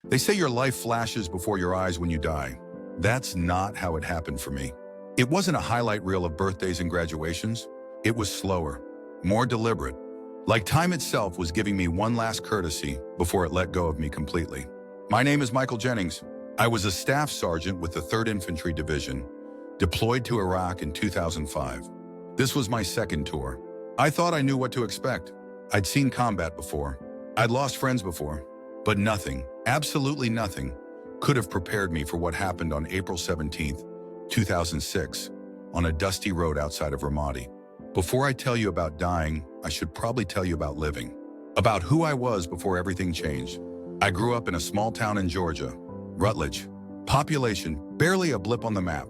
They say your life flashes before your eyes when you die. That's not how it happened for me. It wasn't a highlight reel of birthdays and graduations. It was slower, more deliberate. Like time itself was giving me one last courtesy before it let go of me completely. My name is Michael Jennings. I was a staff sergeant with the 3rd Infantry Division, deployed to Iraq in 2005. This was my second tour. I thought I knew what to expect. I'd seen combat before. I'd lost friends before. But nothing, absolutely nothing, could have prepared me for what happened on April 17th, 2006, on a dusty road outside of Ramadi. Before I tell you about dying, I should probably tell you about living, about who I was before everything changed. I grew up in a small town in Georgia, Rutledge. Population, barely a blip on the map.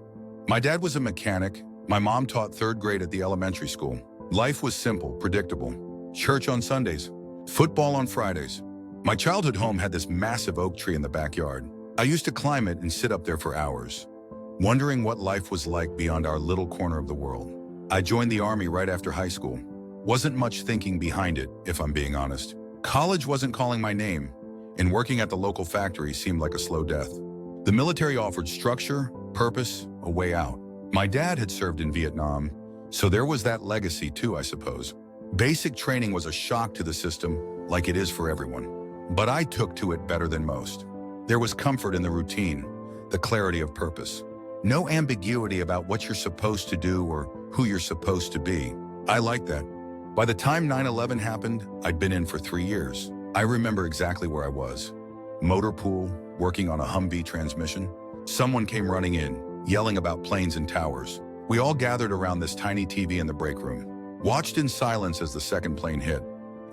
My dad was a mechanic. My mom taught 3rd grade at the elementary school. Life was simple, predictable. Church on Sundays, football on Fridays. My childhood home had this massive oak tree in the backyard. I used to climb it and sit up there for hours, wondering what life was like beyond our little corner of the world. I joined the Army right after high school. Wasn't much thinking behind it, if I'm being honest. College wasn't calling my name, and working at the local factory seemed like a slow death. The military offered structure, purpose, a way out. My dad had served in Vietnam, so there was that legacy too, I suppose. Basic training was a shock to the system, like it is for everyone. But I took to it better than most. There was comfort in the routine, the clarity of purpose. No ambiguity about what you're supposed to do or who you're supposed to be. I liked that. By the time 9/11 happened, I'd been in for 3 years. I remember exactly where I was. Motor pool, working on a Humvee transmission. Someone came running in, yelling about planes and towers. We all gathered around this tiny TV in the break room, watched in silence as the second plane hit.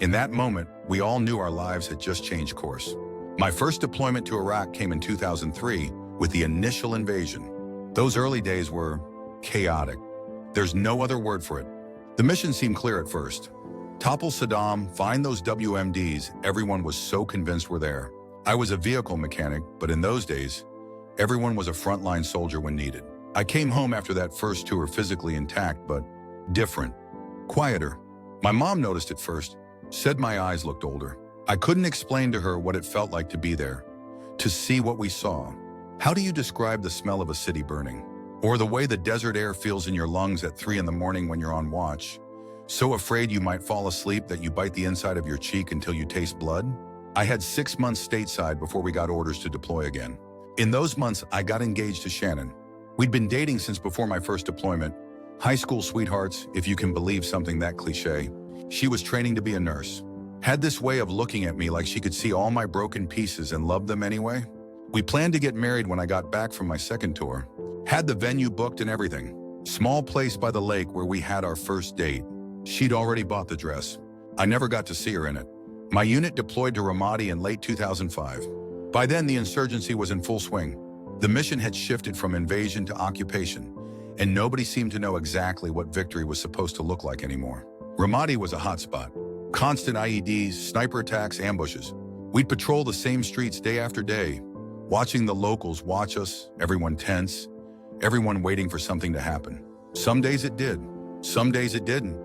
In that moment, we all knew our lives had just changed course. My first deployment to Iraq came in 2003 with the initial invasion. Those early days were chaotic. There's no other word for it. The mission seemed clear at first. Topple Saddam, find those WMDs everyone was so convinced were there. I was a vehicle mechanic, but in those days, everyone was a frontline soldier when needed. I came home after that first tour physically intact, but different, quieter. My mom noticed it first, said my eyes looked older. I couldn't explain to her what it felt like to be there, to see what we saw. How do you describe the smell of a city burning? Or the way the desert air feels in your lungs at 3 in the morning when you're on watch, so afraid you might fall asleep that you bite the inside of your cheek until you taste blood? I had 6 months stateside before we got orders to deploy again. In those months, I got engaged to Shannon. We'd been dating since before my first deployment. High school sweethearts, if you can believe something that cliche. She was training to be a nurse. Had this way of looking at me like she could see all my broken pieces and loved them anyway. We planned to get married when I got back from my second tour. Had the venue booked and everything. Small place by the lake where we had our first date. She'd already bought the dress. I never got to see her in it. My unit deployed to Ramadi in late 2005. By then, the insurgency was in full swing. The mission had shifted from invasion to occupation, and nobody seemed to know exactly what victory was supposed to look like anymore. Ramadi was a hotspot. Constant IEDs, sniper attacks, ambushes. We'd patrol the same streets day after day, watching the locals watch us, everyone tense, everyone waiting for something to happen. Some days it did, some days it didn't.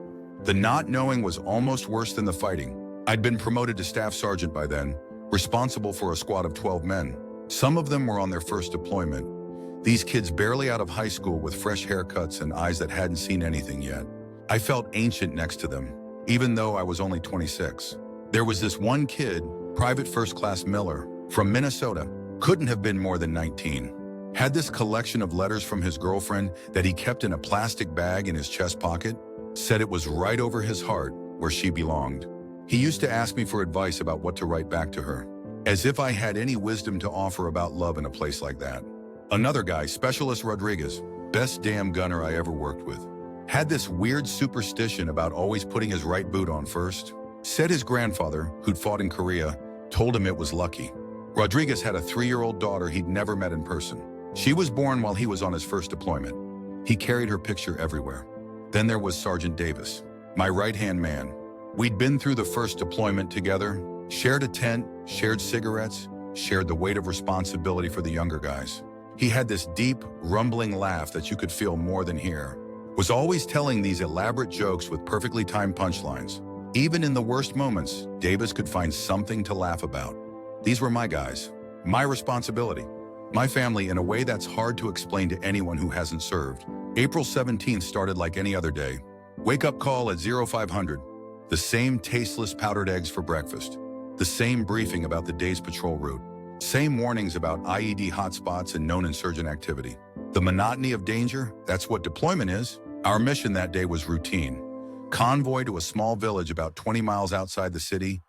The not knowing was almost worse than the fighting. I'd been promoted to staff sergeant by then, responsible for a squad of 12 men. Some of them were on their first deployment. These kids barely out of high school with fresh haircuts and eyes that hadn't seen anything yet. I felt ancient next to them, even though I was only 26. There was this one kid, Private First Class Miller, from Minnesota, couldn't have been more than 19. Had this collection of letters from his girlfriend that he kept in a plastic bag in his chest pocket, said it was right over his heart where she belonged. He used to ask me for advice about what to write back to her, as if I had any wisdom to offer about love in a place like that. Another guy, Specialist Rodriguez, best damn gunner I ever worked with, had this weird superstition about always putting his right boot on first. Said his grandfather, who'd fought in Korea, told him it was lucky. Rodriguez had a 3-year-old daughter he'd never met in person. She was born while he was on his first deployment. He carried her picture everywhere. Then there was Sergeant Davis, my right-hand man. We'd been through the first deployment together, shared a tent, shared cigarettes, shared the weight of responsibility for the younger guys. He had this deep, rumbling laugh that you could feel more than hear. Was always telling these elaborate jokes with perfectly timed punchlines. Even in the worst moments, Davis could find something to laugh about. These were my guys. My responsibility. My family in a way that's hard to explain to anyone who hasn't served. April 17th started like any other day. Wake-up call at 0500. The same tasteless powdered eggs for breakfast. The same briefing about the day's patrol route. Same warnings about IED hotspots and known insurgent activity. The monotony of danger, that's what deployment is. Our mission that day was routine. Convoy to a small village about 20 miles outside the city,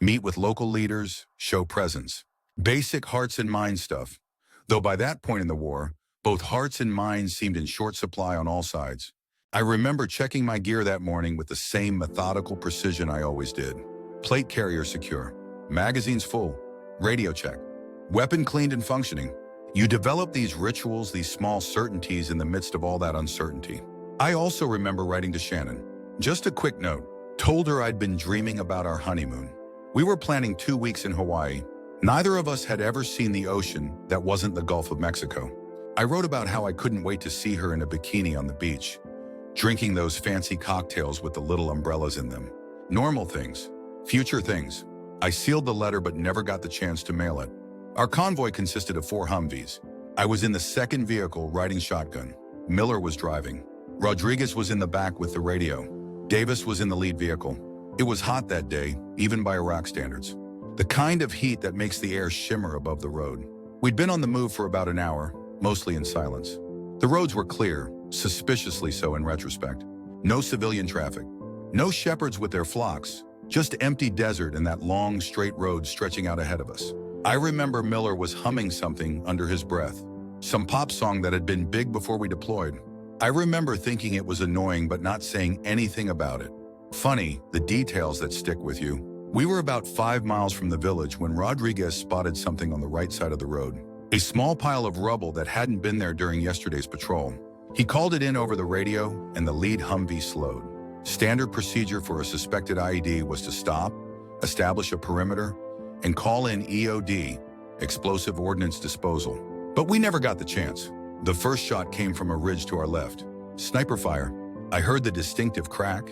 meet with local leaders, show presence. Basic hearts and minds stuff. Though by that point in the war, both hearts and minds seemed in short supply on all sides. I remember checking my gear that morning with the same methodical precision I always did. Plate carrier secure, magazines full, radio check, weapon cleaned and functioning. You develop these rituals, these small certainties in the midst of all that uncertainty. I also remember writing to Shannon. Just a quick note. Told her I'd been dreaming about our honeymoon. We were planning 2 weeks in Hawaii. Neither of us had ever seen the ocean that wasn't the Gulf of Mexico. I wrote about how I couldn't wait to see her in a bikini on the beach, drinking those fancy cocktails with the little umbrellas in them. Normal things, future things. I sealed the letter but never got the chance to mail it. Our convoy consisted of 4 Humvees. I was in the second vehicle riding shotgun. Miller was driving. Rodriguez was in the back with the radio. Davis was in the lead vehicle. It was hot that day, even by Iraq standards. The kind of heat that makes the air shimmer above the road. We'd been on the move for about an hour, mostly in silence. The roads were clear, suspiciously so in retrospect. No civilian traffic. No shepherds with their flocks. Just empty desert and that long, straight road stretching out ahead of us. I remember Miller was humming something under his breath. Some pop song that had been big before we deployed. I remember thinking it was annoying but not saying anything about it. Funny, the details that stick with you. We were about 5 miles from the village when Rodriguez spotted something on the right side of the road. A small pile of rubble that hadn't been there during yesterday's patrol. He called it in over the radio and the lead Humvee slowed. Standard procedure for a suspected IED was to stop, establish a perimeter, and call in EOD, explosive ordnance disposal. But we never got the chance. The first shot came from a ridge to our left. Sniper fire. I heard the distinctive crack,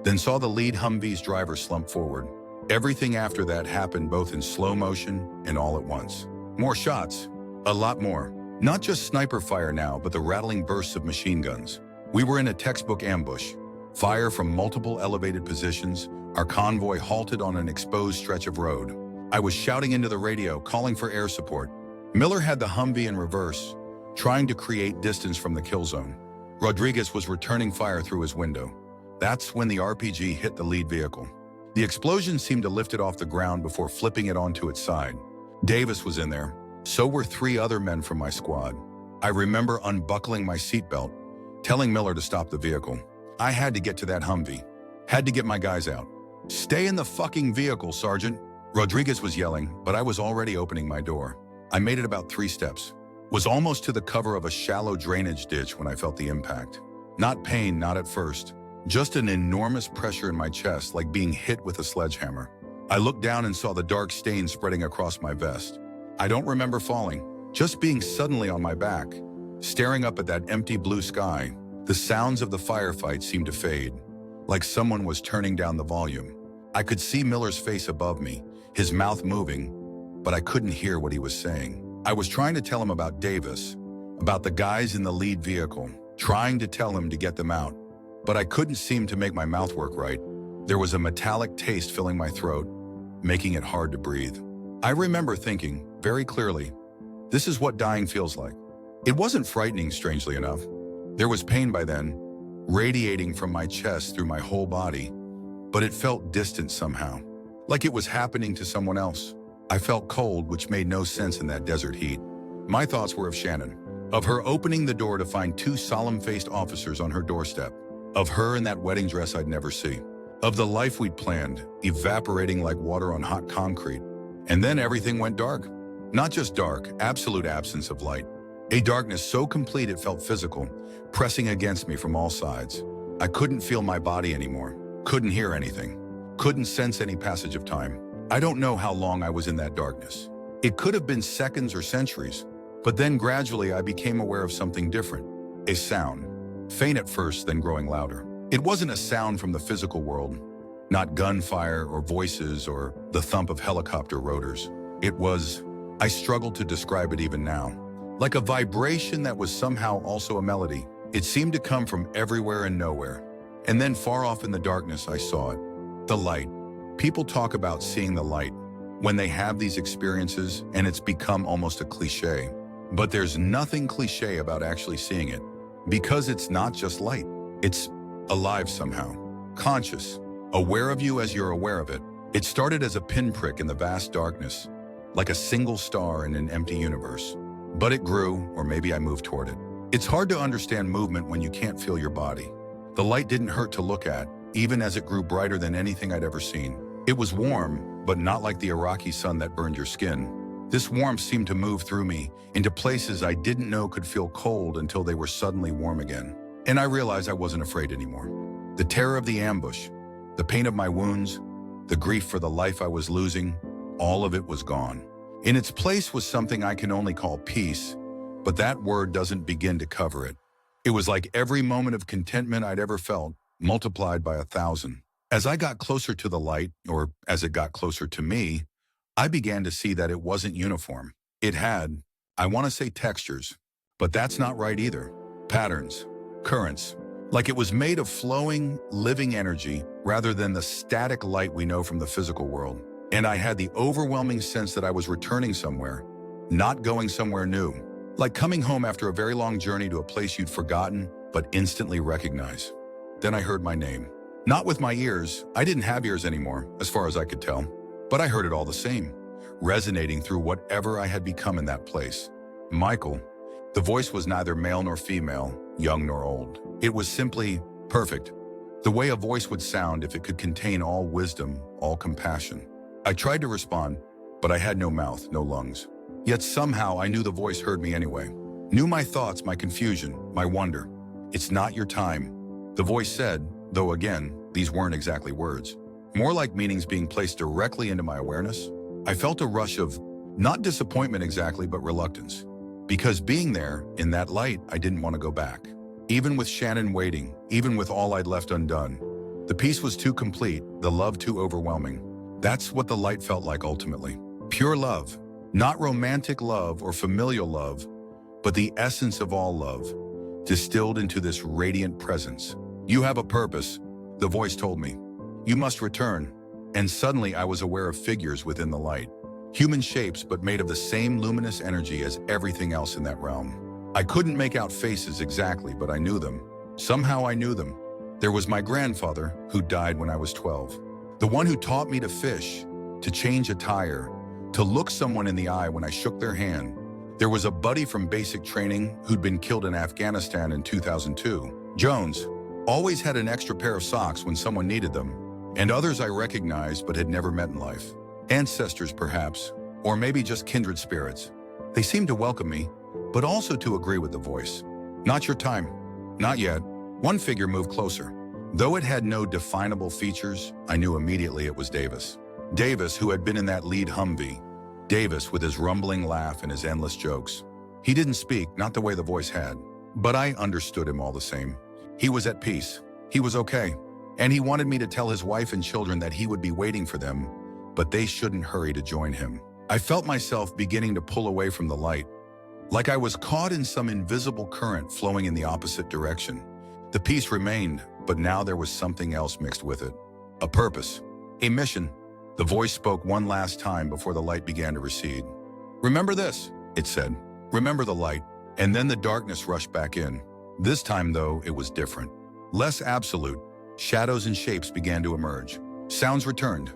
then saw the lead Humvee's driver slump forward. Everything after that happened both in slow motion and all at once. More shots. A lot more. Not just sniper fire now, but the rattling bursts of machine guns. We were in a textbook ambush. Fire from multiple elevated positions. Our convoy halted on an exposed stretch of road. I was shouting into the radio, calling for air support. Miller had the Humvee in reverse, trying to create distance from the kill zone. Rodriguez was returning fire through his window. That's when the RPG hit the lead vehicle. The explosion seemed to lift it off the ground before flipping it onto its side. Davis was in there. So were 3 other men from my squad. I remember unbuckling my seatbelt, telling Miller to stop the vehicle. I had to get to that Humvee. Had to get my guys out. Stay in the fucking vehicle, Sergeant. Rodriguez was yelling, but I was already opening my door. I made it about 3 steps. Was almost to the cover of a shallow drainage ditch when I felt the impact. Not pain, not at first. Just an enormous pressure in my chest, like being hit with a sledgehammer. I looked down and saw the dark stain spreading across my vest. I don't remember falling, just being suddenly on my back, staring up at that empty blue sky. The sounds of the firefight seemed to fade, like someone was turning down the volume. I could see Miller's face above me, his mouth moving, but I couldn't hear what he was saying. I was trying to tell him about Davis, about the guys in the lead vehicle, trying to tell him to get them out. But I couldn't seem to make my mouth work right. There was a metallic taste filling my throat, making it hard to breathe. I remember thinking, very clearly, this is what dying feels like. It wasn't frightening, strangely enough. There was pain by then, radiating from my chest through my whole body, but it felt distant somehow, like it was happening to someone else. I felt cold, which made no sense in that desert heat. My thoughts were of Shannon, of her opening the door to find 2 solemn-faced officers on her doorstep, of her in that wedding dress I'd never see, of the life we'd planned, evaporating like water on hot concrete. And then everything went dark. Not just dark, absolute absence of light. A darkness so complete it felt physical, pressing against me from all sides. I couldn't feel my body anymore, couldn't hear anything, couldn't sense any passage of time. I don't know how long I was in that darkness. It could have been seconds or centuries, but then gradually I became aware of something different, a sound. Faint at first, then growing louder. It wasn't a sound from the physical world, not gunfire or voices or the thump of helicopter rotors. It was I struggle to describe it even now. Like a vibration that was somehow also a melody. It seemed to come from everywhere and nowhere. And then far off in the darkness, I saw it. The light. People talk about seeing the light when they have these experiences, and it's become almost a cliche. But there's nothing cliche about actually seeing it, because it's not just light. It's alive somehow, conscious, aware of you as you're aware of it. It started as a pinprick in the vast darkness, like a single star in an empty universe. But it grew, or maybe I moved toward it. It's hard to understand movement when you can't feel your body. The light didn't hurt to look at, even as it grew brighter than anything I'd ever seen. It was warm, but not like the Iraqi sun that burned your skin. This warmth seemed to move through me, into places I didn't know could feel cold until they were suddenly warm again. And I realized I wasn't afraid anymore. The terror of the ambush, the pain of my wounds, the grief for the life I was losing, all of it was gone. In its place was something I can only call peace, but that word doesn't begin to cover it. It was like every moment of contentment I'd ever felt, multiplied by 1,000. As I got closer to the light, or as it got closer to me, I began to see that it wasn't uniform. It had, I want to say textures, but that's not right either. Patterns, currents, like it was made of flowing, living energy rather than the static light we know from the physical world. And I had the overwhelming sense that I was returning somewhere, not going somewhere new. Like coming home after a very long journey to a place you'd forgotten, but instantly recognize. Then I heard my name. Not with my ears. I didn't have ears anymore, as far as I could tell. But I heard it all the same, resonating through whatever I had become in that place. Michael. The voice was neither male nor female, young nor old. It was simply perfect. The way a voice would sound if it could contain all wisdom, all compassion. I tried to respond, but I had no mouth, no lungs. Yet somehow I knew the voice heard me anyway. Knew my thoughts, my confusion, my wonder. It's not your time, the voice said, though again, these weren't exactly words. More like meanings being placed directly into my awareness. I felt a rush of, not disappointment exactly, but reluctance. Because being there, in that light, I didn't want to go back. Even with Shannon waiting, even with all I'd left undone. The peace was too complete, the love too overwhelming. That's what the light felt like ultimately. Pure love. Not romantic love or familial love, but the essence of all love, distilled into this radiant presence. You have a purpose, the voice told me. You must return. And suddenly I was aware of figures within the light. Human shapes, but made of the same luminous energy as everything else in that realm. I couldn't make out faces exactly, but I knew them. Somehow I knew them. There was my grandfather, who died when I was 12. The one who taught me to fish, to change a tire, to look someone in the eye when I shook their hand. There was a buddy from basic training who'd been killed in Afghanistan in 2002. Jones always had an extra pair of socks when someone needed them, and others I recognized but had never met in life. Ancestors, perhaps, or maybe just kindred spirits. They seemed to welcome me, but also to agree with the voice. Not your time. Not yet. One figure moved closer. Though it had no definable features, I knew immediately it was Davis. Davis, who had been in that lead Humvee. Davis with his rumbling laugh and his endless jokes. He didn't speak, not the way the voice had, but I understood him all the same. He was at peace. He was okay. And he wanted me to tell his wife and children that he would be waiting for them, but they shouldn't hurry to join him. I felt myself beginning to pull away from the light, like I was caught in some invisible current flowing in the opposite direction. The peace remained, but now there was something else mixed with it. A purpose, a mission. The voice spoke one last time before the light began to recede. Remember this, it said. Remember the light. And then the darkness rushed back in. This time, though, it was different. Less absolute. Shadows and shapes began to emerge. Sounds returned.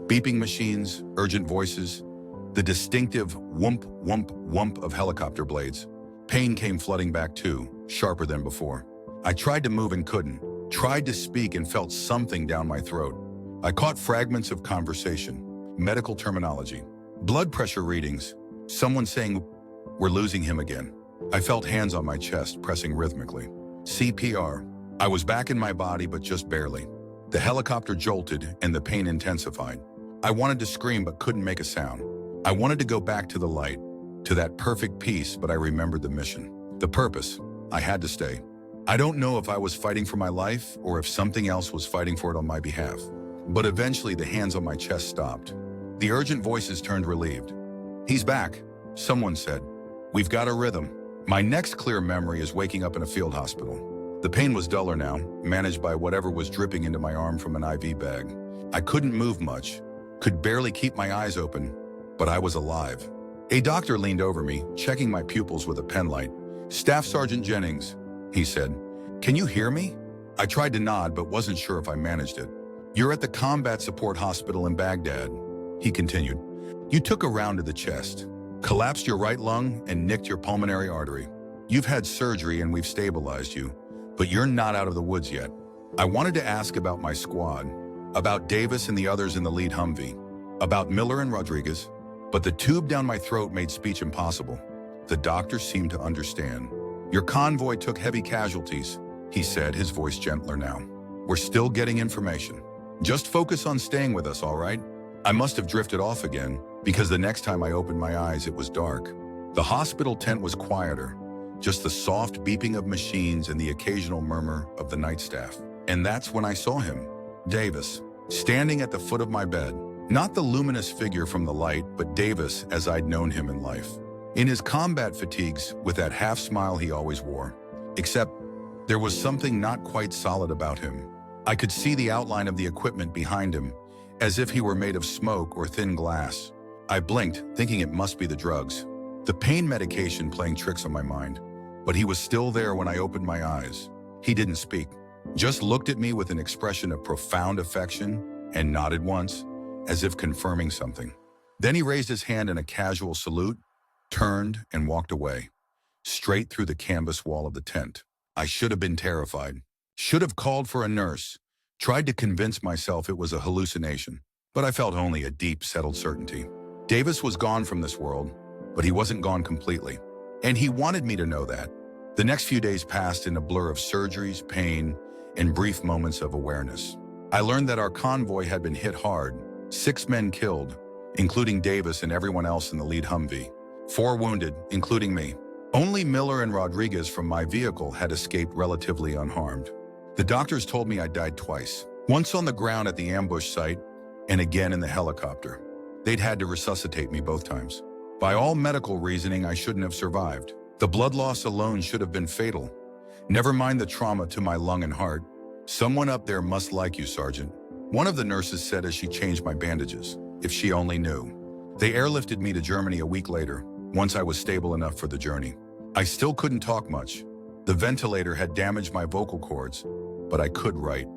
Beeping machines, urgent voices, the distinctive whoomp, whoomp, whoomp of helicopter blades. Pain came flooding back too, sharper than before. I tried to move and couldn't. Tried to speak and felt something down my throat. I caught fragments of conversation, medical terminology, blood pressure readings, someone saying, "We're losing him again." I felt hands on my chest pressing rhythmically. CPR. I was back in my body, but just barely. The helicopter jolted and the pain intensified. I wanted to scream but couldn't make a sound. I wanted to go back to the light, to that perfect peace, but I remembered the mission, the purpose. I had to stay. I don't know if I was fighting for my life or if something else was fighting for it on my behalf. But eventually the hands on my chest stopped. The urgent voices turned relieved. "He's back," someone said. "We've got a rhythm." My next clear memory is waking up in a field hospital. The pain was duller now, managed by whatever was dripping into my arm from an IV bag. I couldn't move much, could barely keep my eyes open, but I was alive. A doctor leaned over me, checking my pupils with a pen light. "Staff Sergeant Jennings," he said. "Can you hear me?" I tried to nod, but wasn't sure if I managed it. "You're at the Combat Support Hospital in Baghdad," he continued. "You took a round to the chest, collapsed your right lung, and nicked your pulmonary artery. You've had surgery and we've stabilized you, but you're not out of the woods yet." I wanted to ask about my squad, about Davis and the others in the lead Humvee, about Miller and Rodriguez, but the tube down my throat made speech impossible. The doctor seemed to understand. "Your convoy took heavy casualties," he said, his voice gentler now. "We're still getting information. Just focus on staying with us, all right?" I must have drifted off again, because the next time I opened my eyes, it was dark. The hospital tent was quieter, just the soft beeping of machines and the occasional murmur of the night staff. And that's when I saw him, Davis, standing at the foot of my bed. Not the luminous figure from the light, but Davis as I'd known him in life. In his combat fatigues, with that half smile he always wore. Except, there was something not quite solid about him. I could see the outline of the equipment behind him, as if he were made of smoke or thin glass. I blinked, thinking it must be the drugs, the pain medication playing tricks on my mind. But he was still there when I opened my eyes. He didn't speak, just looked at me with an expression of profound affection and nodded once, as if confirming something. Then he raised his hand in a casual salute, turned and walked away, straight through the canvas wall of the tent. I should have been terrified, should have called for a nurse, tried to convince myself it was a hallucination, but I felt only a deep, settled certainty. Davis was gone from this world, but he wasn't gone completely. And he wanted me to know that. The next few days passed in a blur of surgeries, pain, and brief moments of awareness. I learned that our convoy had been hit hard, 6 men killed, including Davis and everyone else in the lead Humvee. 4 wounded, including me. Only Miller and Rodriguez from my vehicle had escaped relatively unharmed. The doctors told me I died twice, once on the ground at the ambush site and again in the helicopter. They'd had to resuscitate me both times. By all medical reasoning, I shouldn't have survived. The blood loss alone should have been fatal. Never mind the trauma to my lung and heart. "Someone up there must like you, Sergeant," one of the nurses said as she changed my bandages. If she only knew. They airlifted me to Germany a week later, once I was stable enough for the journey. I still couldn't talk much. The ventilator had damaged my vocal cords, but I could write.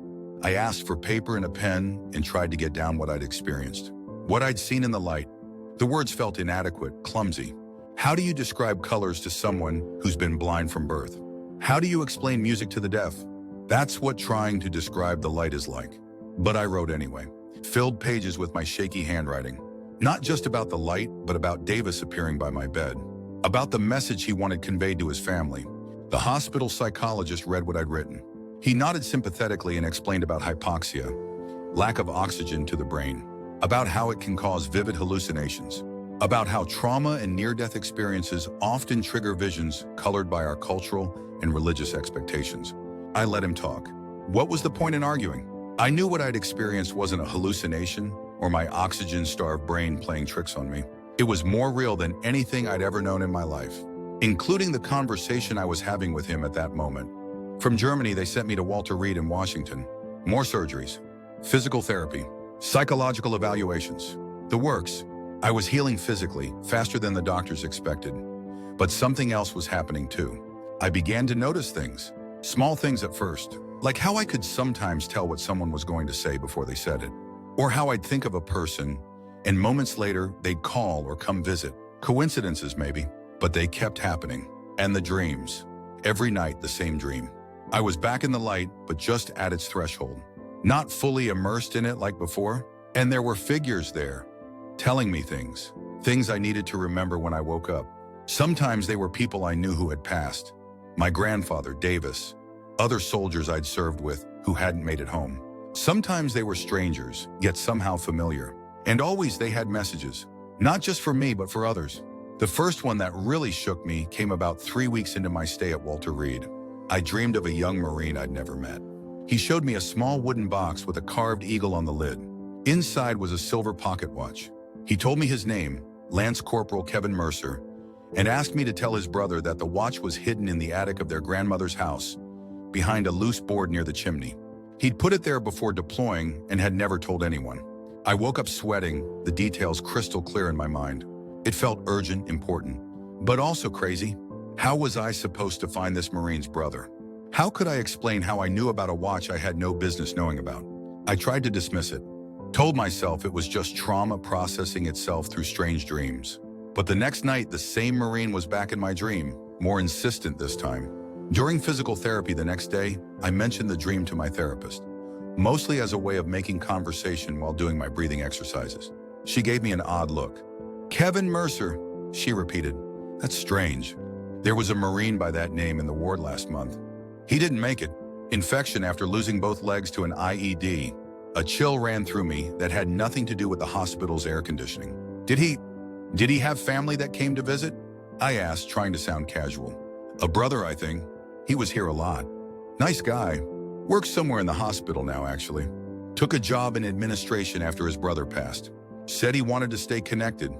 I asked for paper and a pen and tried to get down what I'd experienced, what I'd seen in the light. The words felt inadequate, clumsy. How do you describe colors to someone who's been blind from birth? How do you explain music to the deaf? That's what trying to describe the light is like. But I wrote anyway, filled pages with my shaky handwriting. Not just about the light, but about Davis appearing by my bed. About the message he wanted conveyed to his family. The hospital psychologist read what I'd written. He nodded sympathetically and explained about hypoxia, lack of oxygen to the brain, about how it can cause vivid hallucinations, about how trauma and near-death experiences often trigger visions colored by our cultural and religious expectations. I let him talk. What was the point in arguing? I knew what I'd experienced wasn't a hallucination or my oxygen-starved brain playing tricks on me. It was more real than anything I'd ever known in my life, including the conversation I was having with him at that moment. From Germany, they sent me to Walter Reed in Washington. More surgeries, physical therapy, psychological evaluations. The works. I was healing physically, faster than the doctors expected. But something else was happening too. I began to notice things, small things at first, like how I could sometimes tell what someone was going to say before they said it, or how I'd think of a person, and moments later, they'd call or come visit. Coincidences maybe, but they kept happening. And the dreams. Every night, the same dream. I was back in the light, but just at its threshold. Not fully immersed in it like before. And there were figures there, telling me things I needed to remember when I woke up. Sometimes they were people I knew who had passed. My grandfather, Davis. Other soldiers I'd served with who hadn't made it home. Sometimes they were strangers, yet somehow familiar. And always they had messages, not just for me, but for others. The first one that really shook me came about 3 weeks into my stay at Walter Reed. I dreamed of a young Marine I'd never met. He showed me a small wooden box with a carved eagle on the lid. Inside was a silver pocket watch. He told me his name, Lance Corporal Kevin Mercer, and asked me to tell his brother that the watch was hidden in the attic of their grandmother's house, behind a loose board near the chimney. He'd put it there before deploying and had never told anyone. I woke up sweating, the details crystal clear in my mind. It felt urgent, important, but also crazy. How was I supposed to find this Marine's brother? How could I explain how I knew about a watch I had no business knowing about? I tried to dismiss it, told myself it was just trauma processing itself through strange dreams. But the next night, the same Marine was back in my dream, more insistent this time. During physical therapy the next day, I mentioned the dream to my therapist, mostly as a way of making conversation while doing my breathing exercises. She gave me an odd look. "Kevin Mercer," she repeated. "That's strange. There was a Marine by that name in the ward last month. He didn't make it. Infection after losing both legs to an IED. A chill ran through me that had nothing to do with the hospital's air conditioning. Did he have family that came to visit?" I asked, trying to sound casual. "A brother, I think. He was here a lot. Nice guy. Works somewhere in the hospital now, actually. Took a job in administration after his brother passed. Said he wanted to stay connected."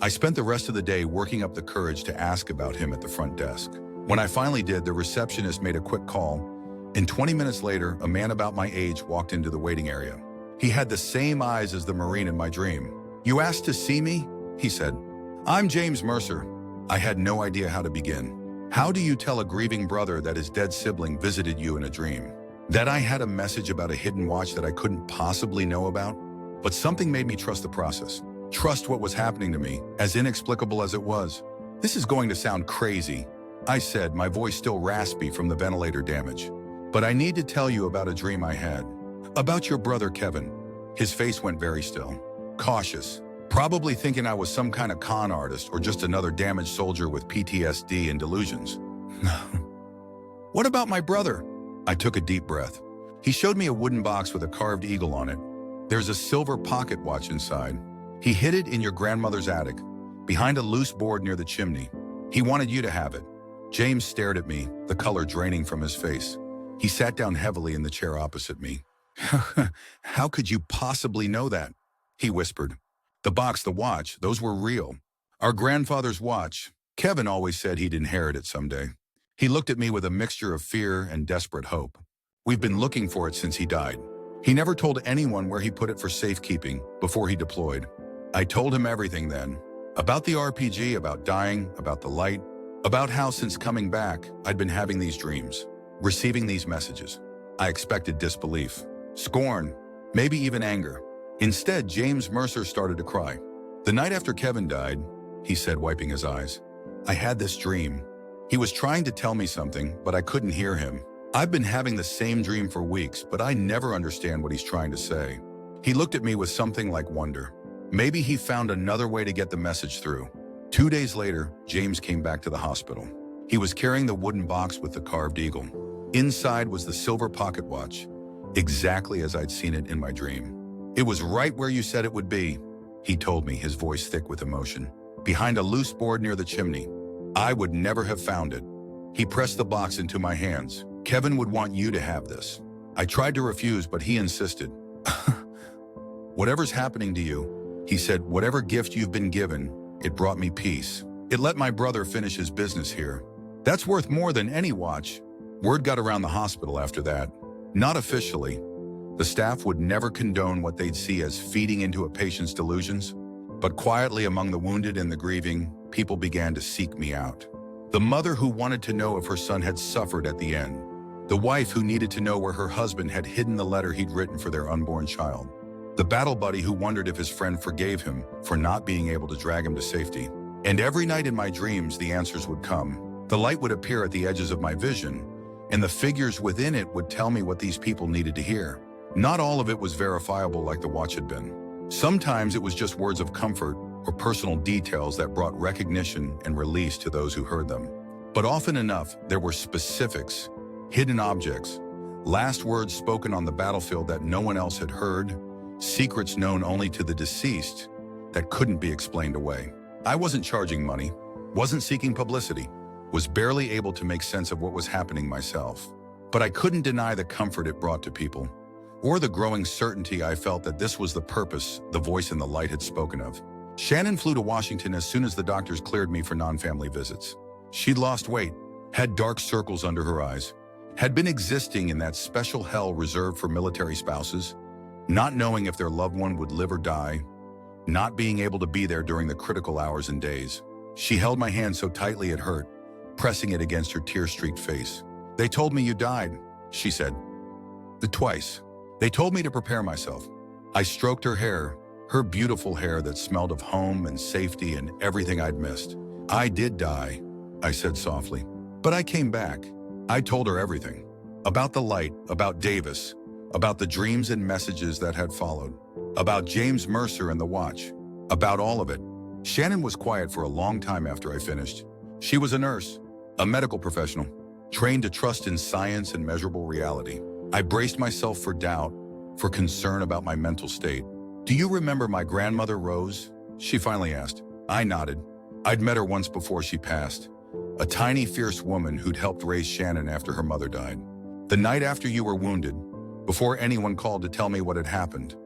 I spent the rest of the day working up the courage to ask about him at the front desk. When I finally did, the receptionist made a quick call, and 20 minutes later, a man about my age walked into the waiting area. He had the same eyes as the Marine in my dream. "You asked to see me?" he said. "I'm James Mercer." I had no idea how to begin. How do you tell a grieving brother that his dead sibling visited you in a dream? That I had a message about a hidden watch that I couldn't possibly know about? But something made me trust the process. Trust what was happening to me, as inexplicable as it was. "This is going to sound crazy," I said, my voice still raspy from the ventilator damage. "But I need to tell you about a dream I had. About your brother, Kevin." His face went very still, cautious, probably thinking I was some kind of con artist or just another damaged soldier with PTSD and delusions. "What about my brother?" I took a deep breath. He showed me a wooden box with a carved eagle on it. "There's a silver pocket watch inside. He hid it in your grandmother's attic, behind a loose board near the chimney. He wanted you to have it." James stared at me, the color draining from his face. He sat down heavily in the chair opposite me. "How could you possibly know that?" he whispered. "The box, the watch, those were real. Our grandfather's watch. Kevin always said he'd inherit it someday." He looked at me with a mixture of fear and desperate hope. "We've been looking for it since he died. He never told anyone where he put it for safekeeping before he deployed." I told him everything then. About the RPG, about dying, about the light, about how since coming back, I'd been having these dreams, receiving these messages. I expected disbelief, scorn, maybe even anger. Instead, James Mercer started to cry. "The night after Kevin died," he said, wiping his eyes, "I had this dream. He was trying to tell me something, but I couldn't hear him. I've been having the same dream for weeks, but I never understand what he's trying to say." He looked at me with something like wonder. Maybe he found another way to get the message through. 2 days later, James came back to the hospital. He was carrying the wooden box with the carved eagle. Inside was the silver pocket watch, exactly as I'd seen it in my dream. "It was right where you said it would be," he told me, his voice thick with emotion. "Behind a loose board near the chimney. I would never have found it." He pressed the box into my hands. "Kevin would want you to have this." I tried to refuse, but he insisted. "Whatever's happening to you," he said, "whatever gift you've been given, it brought me peace. It let my brother finish his business here. That's worth more than any watch." Word got around the hospital after that. Not officially. The staff would never condone what they'd see as feeding into a patient's delusions. But quietly among the wounded and the grieving, people began to seek me out. The mother who wanted to know if her son had suffered at the end. The wife who needed to know where her husband had hidden the letter he'd written for their unborn child. The battle buddy who wondered if his friend forgave him for not being able to drag him to safety. And every night in my dreams, the answers would come. The light would appear at the edges of my vision, and the figures within it would tell me what these people needed to hear. Not all of it was verifiable like the watch had been. Sometimes it was just words of comfort or personal details that brought recognition and release to those who heard them. But often enough, there were specifics, hidden objects, last words spoken on the battlefield that no one else had heard, secrets known only to the deceased that couldn't be explained away. I wasn't charging money, wasn't seeking publicity, was barely able to make sense of what was happening myself. But I couldn't deny the comfort it brought to people, or the growing certainty I felt that this was the purpose the voice in the light had spoken of. Shannon flew to Washington as soon as the doctors cleared me for non-family visits. She'd lost weight, had dark circles under her eyes, had been existing in that special hell reserved for military spouses, not knowing if their loved one would live or die, not being able to be there during the critical hours and days. She held my hand so tightly it hurt, pressing it against her tear-streaked face. "They told me you died," she said. Twice. They told me to prepare myself. I stroked her hair, her beautiful hair that smelled of home and safety and everything I'd missed. "I did die," I said softly. "But I came back." I told her everything. About the light, about Davis, about the dreams and messages that had followed, about James Mercer and the watch, about all of it. Shannon was quiet for a long time after I finished. She was a nurse, a medical professional, trained to trust in science and measurable reality. I braced myself for doubt, for concern about my mental state. "Do you remember my grandmother, Rose?" she finally asked. I nodded. I'd met her once before she passed. A tiny, fierce woman who'd helped raise Shannon after her mother died. "The night after you were wounded, before anyone called to tell me what had happened,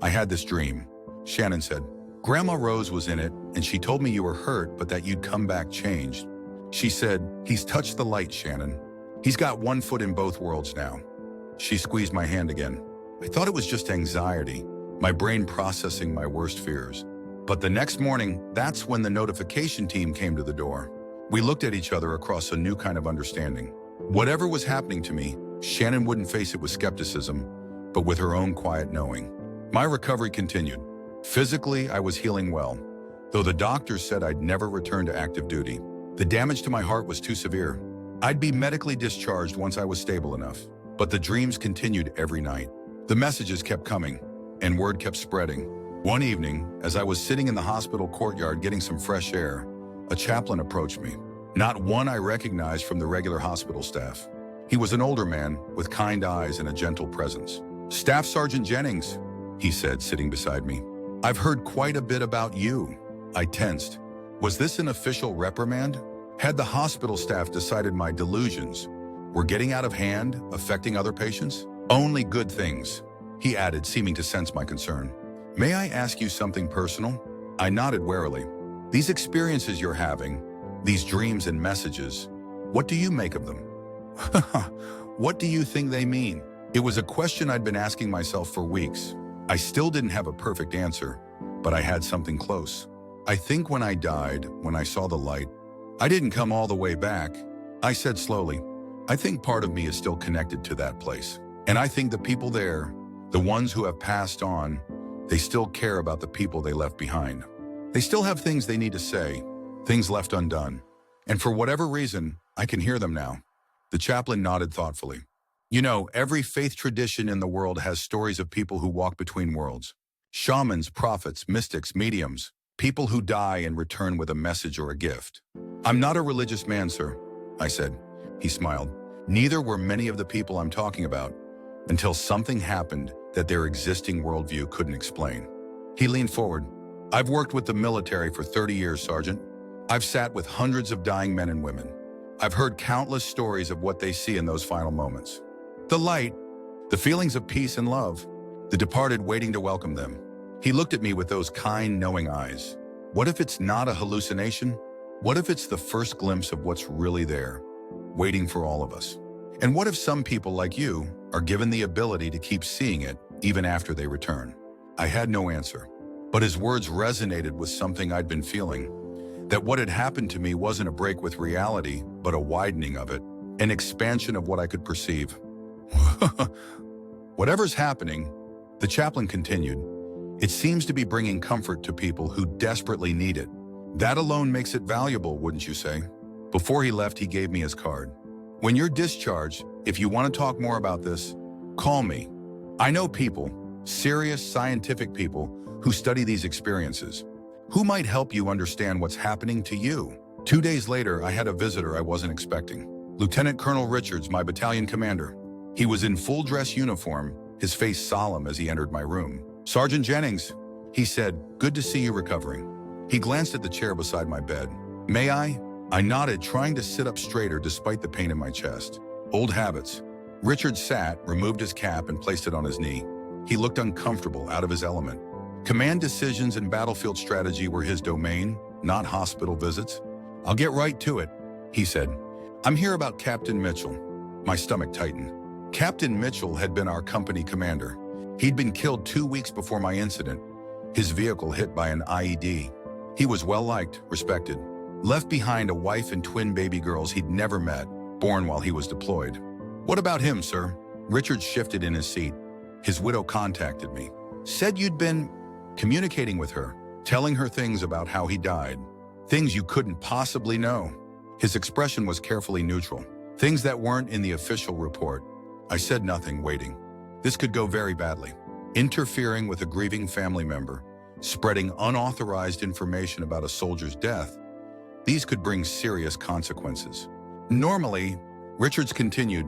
I had this dream," Shannon said. "Grandma Rose was in it, and she told me you were hurt, but that you'd come back changed. She said, 'He's touched the light, Shannon. He's got one foot in both worlds now.'" She squeezed my hand again. I thought it was just anxiety, my brain processing my worst fears. But the next morning, that's when the notification team came to the door. We looked at each other across a new kind of understanding. Whatever was happening to me, Shannon wouldn't face it with skepticism, but with her own quiet knowing. My recovery continued. Physically, I was healing well, though the doctors said I'd never return to active duty. The damage to my heart was too severe. I'd be medically discharged once I was stable enough. But the dreams continued every night. The messages kept coming, and word kept spreading. One evening, as I was sitting in the hospital courtyard getting some fresh air, a chaplain approached me. Not one I recognized from the regular hospital staff. He was an older man with kind eyes and a gentle presence. "Staff Sergeant Jennings," he said, sitting beside me. "I've heard quite a bit about you." I tensed. Was this an official reprimand? Had the hospital staff decided my delusions were getting out of hand, affecting other patients? "Only good things," he added, seeming to sense my concern. "May I ask you something personal?" I nodded warily. "These experiences you're having, these dreams and messages, what do you make of them?" "What do you think they mean?" It was a question I'd been asking myself for weeks. I still didn't have a perfect answer, but I had something close. "I think when I died, when I saw the light, I didn't come all the way back," I said slowly. "I think part of me is still connected to that place. And I think the people there, the ones who have passed on, they still care about the people they left behind. They still have things they need to say, things left undone. And for whatever reason, I can hear them now." The chaplain nodded thoughtfully. "You know, every faith tradition in the world has stories of people who walk between worlds. Shamans, prophets, mystics, mediums, people who die and return with a message or a gift." "I'm not a religious man, sir," I said. He smiled. "Neither were many of the people I'm talking about, until something happened that their existing worldview couldn't explain." He leaned forward. "I've worked with the military for 30 years, Sergeant. I've sat with hundreds of dying men and women. I've heard countless stories of what they see in those final moments. The light, the feelings of peace and love, the departed waiting to welcome them." He looked at me with those kind, knowing eyes. "What if it's not a hallucination? What if it's the first glimpse of what's really there, waiting for all of us? And what if some people like you are given the ability to keep seeing it even after they return?" I had no answer, but his words resonated with something I'd been feeling, that what had happened to me wasn't a break with reality, but a widening of it, an expansion of what I could perceive. "Whatever's happening," the chaplain continued, "it seems to be bringing comfort to people who desperately need it. That alone makes it valuable, wouldn't you say?" Before he left, he gave me his card. "When you're discharged, if you want to talk more about this, call me. I know people, serious scientific people, who study these experiences, who might help you understand what's happening to you." 2 days later, I had a visitor I wasn't expecting. Lieutenant Colonel Richards, my battalion commander. He was in full dress uniform, his face solemn as he entered my room. "Sergeant Jennings," he said, "good to see you recovering." He glanced at the chair beside my bed. "May I?" I nodded, trying to sit up straighter despite the pain in my chest. Old habits. Richard sat, removed his cap, and placed it on his knee. He looked uncomfortable, out of his element. Command decisions and battlefield strategy were his domain, not hospital visits. "I'll get right to it," he said. "I'm here about Captain Mitchell." My stomach tightened. Captain Mitchell had been our company commander. He'd been killed 2 weeks before my incident, his vehicle hit by an IED. He was well-liked, respected. Left behind a wife and twin baby girls he'd never met, born while he was deployed. "What about him, sir?" Richard shifted in his seat. "His widow contacted me. Said you'd been communicating with her, telling her things about how he died. Things you couldn't possibly know." His expression was carefully neutral. Things that weren't in the official report. I said nothing, waiting. This could go very badly. Interfering with a grieving family member, spreading unauthorized information about a soldier's death, these could bring serious consequences. "Normally," Richards continued,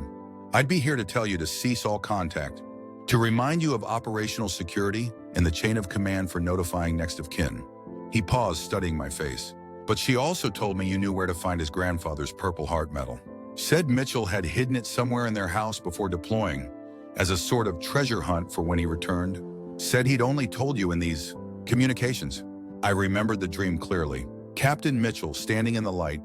"I'd be here to tell you to cease all contact, to remind you of operational security and the chain of command for notifying next of kin." He paused, studying my face. "But she also told me you knew where to find his grandfather's Purple Heart medal. Said Mitchell had hidden it somewhere in their house before deploying, as a sort of treasure hunt for when he returned. Said he'd only told you in these communications." I remembered the dream clearly. Captain Mitchell standing in the light,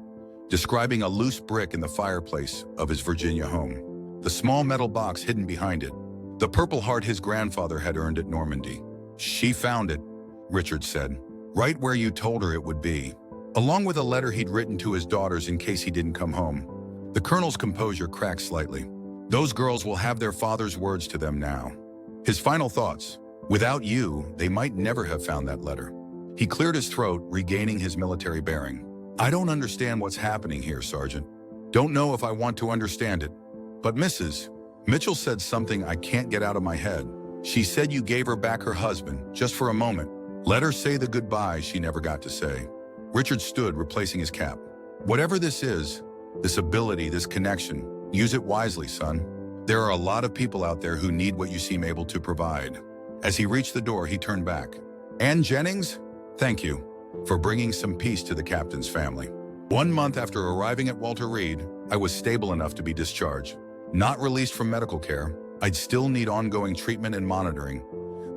describing a loose brick in the fireplace of his Virginia home. The small metal box hidden behind it. The Purple Heart his grandfather had earned at Normandy. "She found it," Richard said, "right where you told her it would be, along with a letter he'd written to his daughters in case he didn't come home." The colonel's composure cracked slightly. "Those girls will have their father's words to them now." His final thoughts: "Without you, they might never have found that letter." He cleared his throat, regaining his military bearing. "I don't understand what's happening here, Sergeant. Don't know if I want to understand it. But Mrs. Mitchell said something I can't get out of my head. She said you gave her back her husband, just for a moment. Let her say the goodbye she never got to say." Richard stood, replacing his cap. "Whatever this is, this ability, this connection, use it wisely, son. There are a lot of people out there who need what you seem able to provide." As he reached the door, he turned back. "Ann Jennings, thank you for bringing some peace to the captain's family." 1 month after arriving at Walter Reed, I was stable enough to be discharged. Not released from medical care, I'd still need ongoing treatment and monitoring,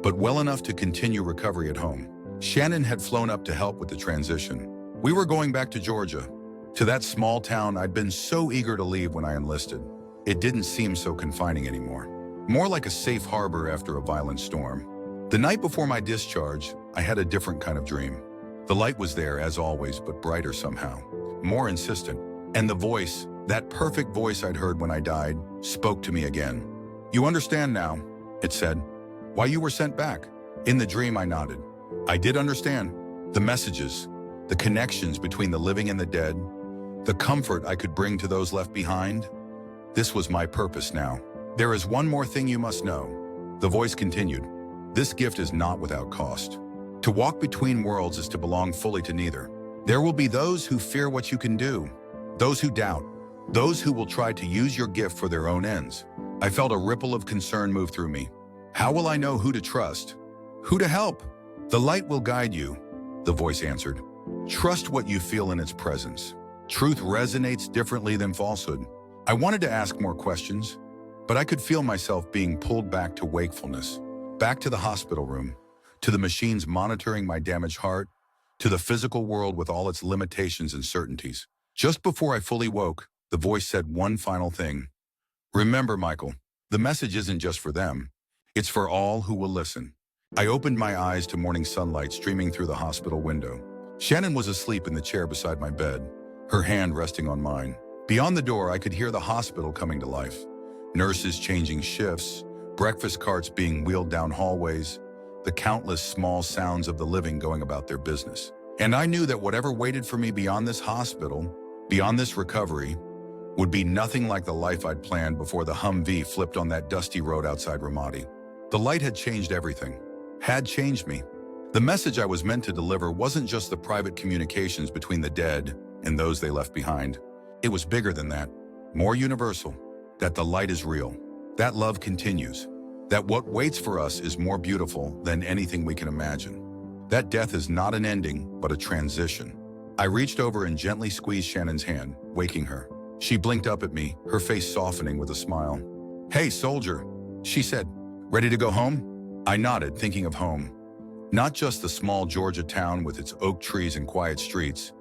but well enough to continue recovery at home. Shannon had flown up to help with the transition. We were going back to Georgia, to that small town I'd been so eager to leave when I enlisted. It didn't seem so confining anymore. More like a safe harbor after a violent storm. The night before my discharge, I had a different kind of dream. The light was there, as always, but brighter somehow. More insistent. And the voice, that perfect voice I'd heard when I died, spoke to me again. "You understand now," it said, "why you were sent back." In the dream, I nodded. I did understand. The messages, the connections between the living and the dead, the comfort I could bring to those left behind. This was my purpose now. "There is one more thing you must know," the voice continued. "This gift is not without cost. To walk between worlds is to belong fully to neither. There will be those who fear what you can do, those who doubt, those who will try to use your gift for their own ends." I felt a ripple of concern move through me. How will I know who to trust? Who to help? "The light will guide you," the voice answered. "Trust what you feel in its presence. Truth resonates differently than falsehood." I wanted to ask more questions, but I could feel myself being pulled back to wakefulness, back to the hospital room, to the machines monitoring my damaged heart, to the physical world with all its limitations and certainties. Just before I fully woke, the voice said one final thing. "Remember, Michael, the message isn't just for them. It's for all who will listen." I opened my eyes to morning sunlight streaming through the hospital window. Shannon was asleep in the chair beside my bed, her hand resting on mine. Beyond the door, I could hear the hospital coming to life. Nurses changing shifts, breakfast carts being wheeled down hallways, the countless small sounds of the living going about their business. And I knew that whatever waited for me beyond this hospital, beyond this recovery, would be nothing like the life I'd planned before the Humvee flipped on that dusty road outside Ramadi. The light had changed everything, had changed me. The message I was meant to deliver wasn't just the private communications between the dead and those they left behind. It was bigger than that, more universal, that the light is real, that love continues, that what waits for us is more beautiful than anything we can imagine, that death is not an ending, but a transition. I reached over and gently squeezed Shannon's hand, waking her. She blinked up at me, her face softening with a smile. "Hey, soldier," she said. "Ready to go home?" I nodded, thinking of home. Not just the small Georgia town with its oak trees and quiet streets,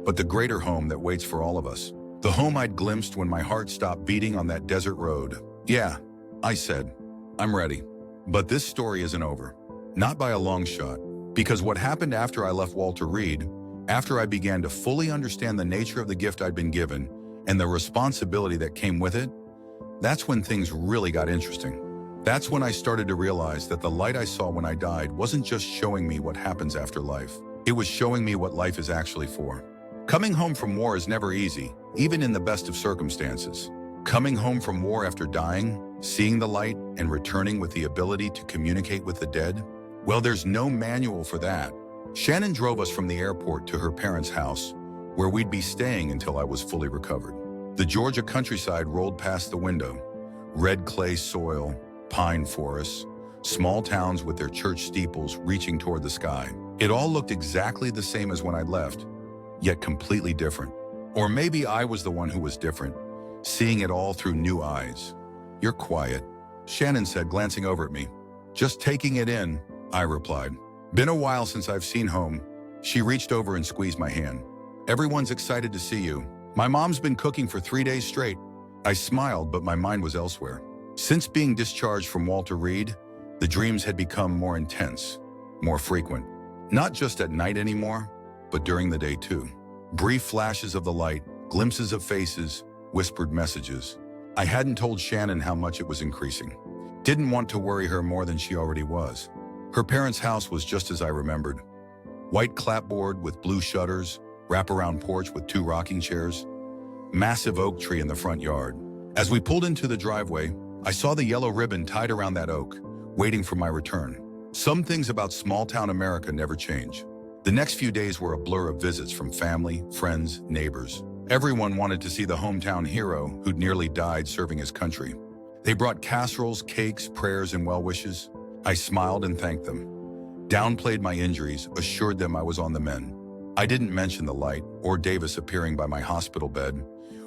but the greater home that waits for all of us. The home I'd glimpsed when my heart stopped beating on that desert road. Yeah, I said, I'm ready. But this story isn't over. Not by a long shot. Because what happened after I left Walter Reed, after I began to fully understand the nature of the gift I'd been given and the responsibility that came with it, that's when things really got interesting. That's when I started to realize that the light I saw when I died wasn't just showing me what happens after life. It was showing me what life is actually for. Coming home from war is never easy, even in the best of circumstances. Coming home from war after dying, seeing the light, and returning with the ability to communicate with the dead? Well, there's no manual for that. Shannon drove us from the airport to her parents' house, where we'd be staying until I was fully recovered. The Georgia countryside rolled past the window. Red clay soil, pine forests, small towns with their church steeples reaching toward the sky. It all looked exactly the same as when I'd left, yet completely different. Or maybe I was the one who was different, seeing it all through new eyes. You're quiet, Shannon said, glancing over at me. Just taking it in, I replied. Been a while since I've seen home. She reached over and squeezed my hand. Everyone's excited to see you. My mom's been cooking for 3 days straight. I smiled, but my mind was elsewhere. Since being discharged from Walter Reed, the dreams had become more intense, more frequent. Not just at night anymore, but during the day too. Brief flashes of the light, glimpses of faces, whispered messages. I hadn't told Shannon how much it was increasing. Didn't want to worry her more than she already was. Her parents' house was just as I remembered. White clapboard with blue shutters, wraparound porch with 2 rocking chairs, massive oak tree in the front yard. As we pulled into the driveway, I saw the yellow ribbon tied around that oak, waiting for my return. Some things about small-town America never change. The next few days were a blur of visits from family, friends, neighbors. Everyone wanted to see the hometown hero who'd nearly died serving his country. They brought casseroles, cakes, prayers, and well wishes. I smiled and thanked them. Downplayed my injuries, assured them I was on the mend. I didn't mention the light, or Davis appearing by my hospital bed,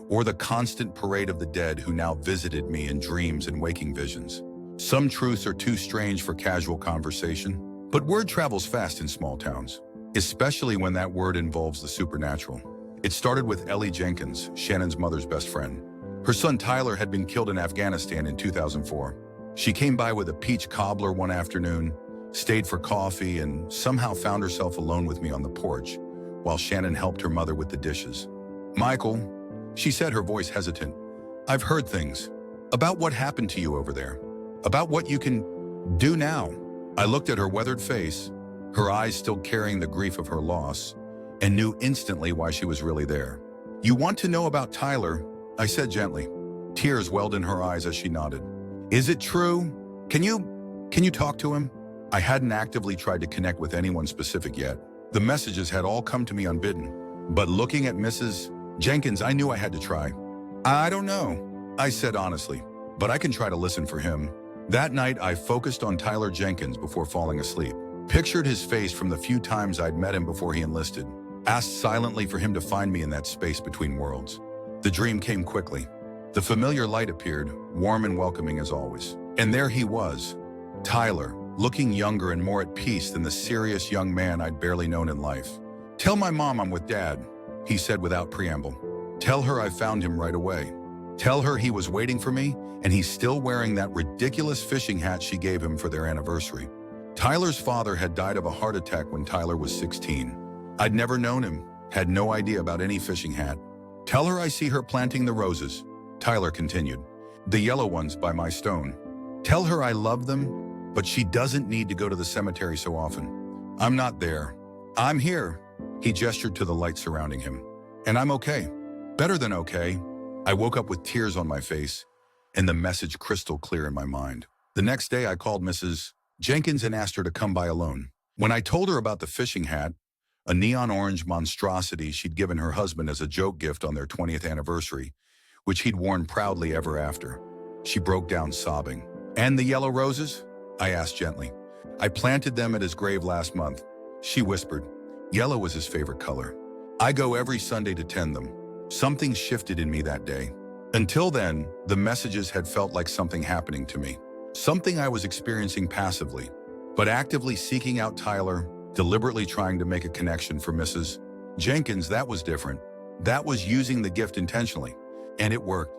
or the constant parade of the dead who now visited me in dreams and waking visions. Some truths are too strange for casual conversation, but word travels fast in small towns, especially when that word involves the supernatural. It started with Ellie Jenkins, Shannon's mother's best friend. Her son Tyler had been killed in Afghanistan in 2004. She came by with a peach cobbler one afternoon, stayed for coffee, and somehow found herself alone with me on the porch, while Shannon helped her mother with the dishes. Michael, she said, her voice hesitant, I've heard things about what happened to you over there, about what you can do now. I looked at her weathered face, her eyes still carrying the grief of her loss, and knew instantly why she was really there. You want to know about Tyler? I said gently. Tears welled in her eyes as she nodded. Is it true? Can you talk to him? I hadn't actively tried to connect with anyone specific yet. The messages had all come to me unbidden. But looking at Mrs. Jenkins, I knew I had to try. I don't know, I said honestly, but I can try to listen for him. That night, I focused on Tyler Jenkins before falling asleep. Pictured his face from the few times I'd met him before he enlisted. Asked silently for him to find me in that space between worlds. The dream came quickly. The familiar light appeared, warm and welcoming as always. And there he was, Tyler, looking younger and more at peace than the serious young man I'd barely known in life. Tell my mom I'm with Dad, he said without preamble. Tell her I found him right away. Tell her he was waiting for me and he's still wearing that ridiculous fishing hat she gave him for their anniversary. Tyler's father had died of a heart attack when Tyler was 16. I'd never known him, had no idea about any fishing hat. Tell her I see her planting the roses, Tyler continued, the yellow ones by my stone. Tell her I love them, but she doesn't need to go to the cemetery so often. I'm not there. I'm here. He gestured to the light surrounding him. And I'm okay. Better than okay. I woke up with tears on my face and the message crystal clear in my mind. The next day, I called Mrs. Jenkins and asked her to come by alone. When I told her about the fishing hat, a neon orange monstrosity she'd given her husband as a joke gift on their 20th anniversary, which he'd worn proudly ever after, she broke down sobbing. And the yellow roses? I asked gently. I planted them at his grave last month. She whispered. Yellow was his favorite color. I go every Sunday to tend them. Something shifted in me that day. Until then, the messages had felt like something happening to me. Something I was experiencing passively. but actively seeking out Tyler, deliberately trying to make a connection for Mrs. Jenkins. That was different. That was using the gift intentionally, and it worked.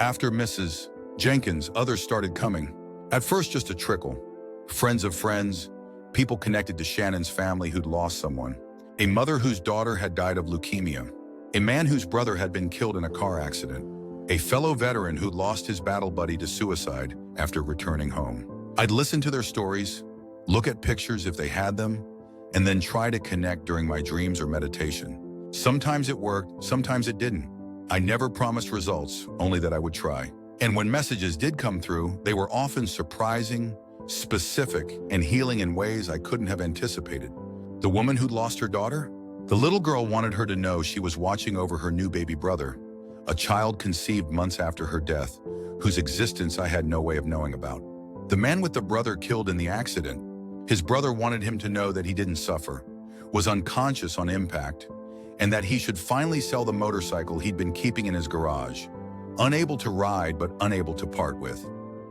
After Mrs. Jenkins, others started coming. At first, just a trickle. Friends of friends, people connected to Shannon's family who'd lost someone, a mother whose daughter had died of leukemia, a man whose brother had been killed in a car accident, a fellow veteran who'd lost his battle buddy to suicide after returning home. I'd listen to their stories, look at pictures if they had them, and then try to connect during my dreams or meditation. Sometimes it worked, sometimes it didn't. I never promised results, only that I would try. And when messages did come through, they were often surprising, specific, and healing in ways I couldn't have anticipated. The woman who'd lost her daughter? The little girl wanted her to know she was watching over her new baby brother, a child conceived months after her death, whose existence I had no way of knowing about. The man with the brother killed in the accident, his brother wanted him to know that he didn't suffer, was unconscious on impact, and that he should finally sell the motorcycle he'd been keeping in his garage, unable to ride but unable to part with.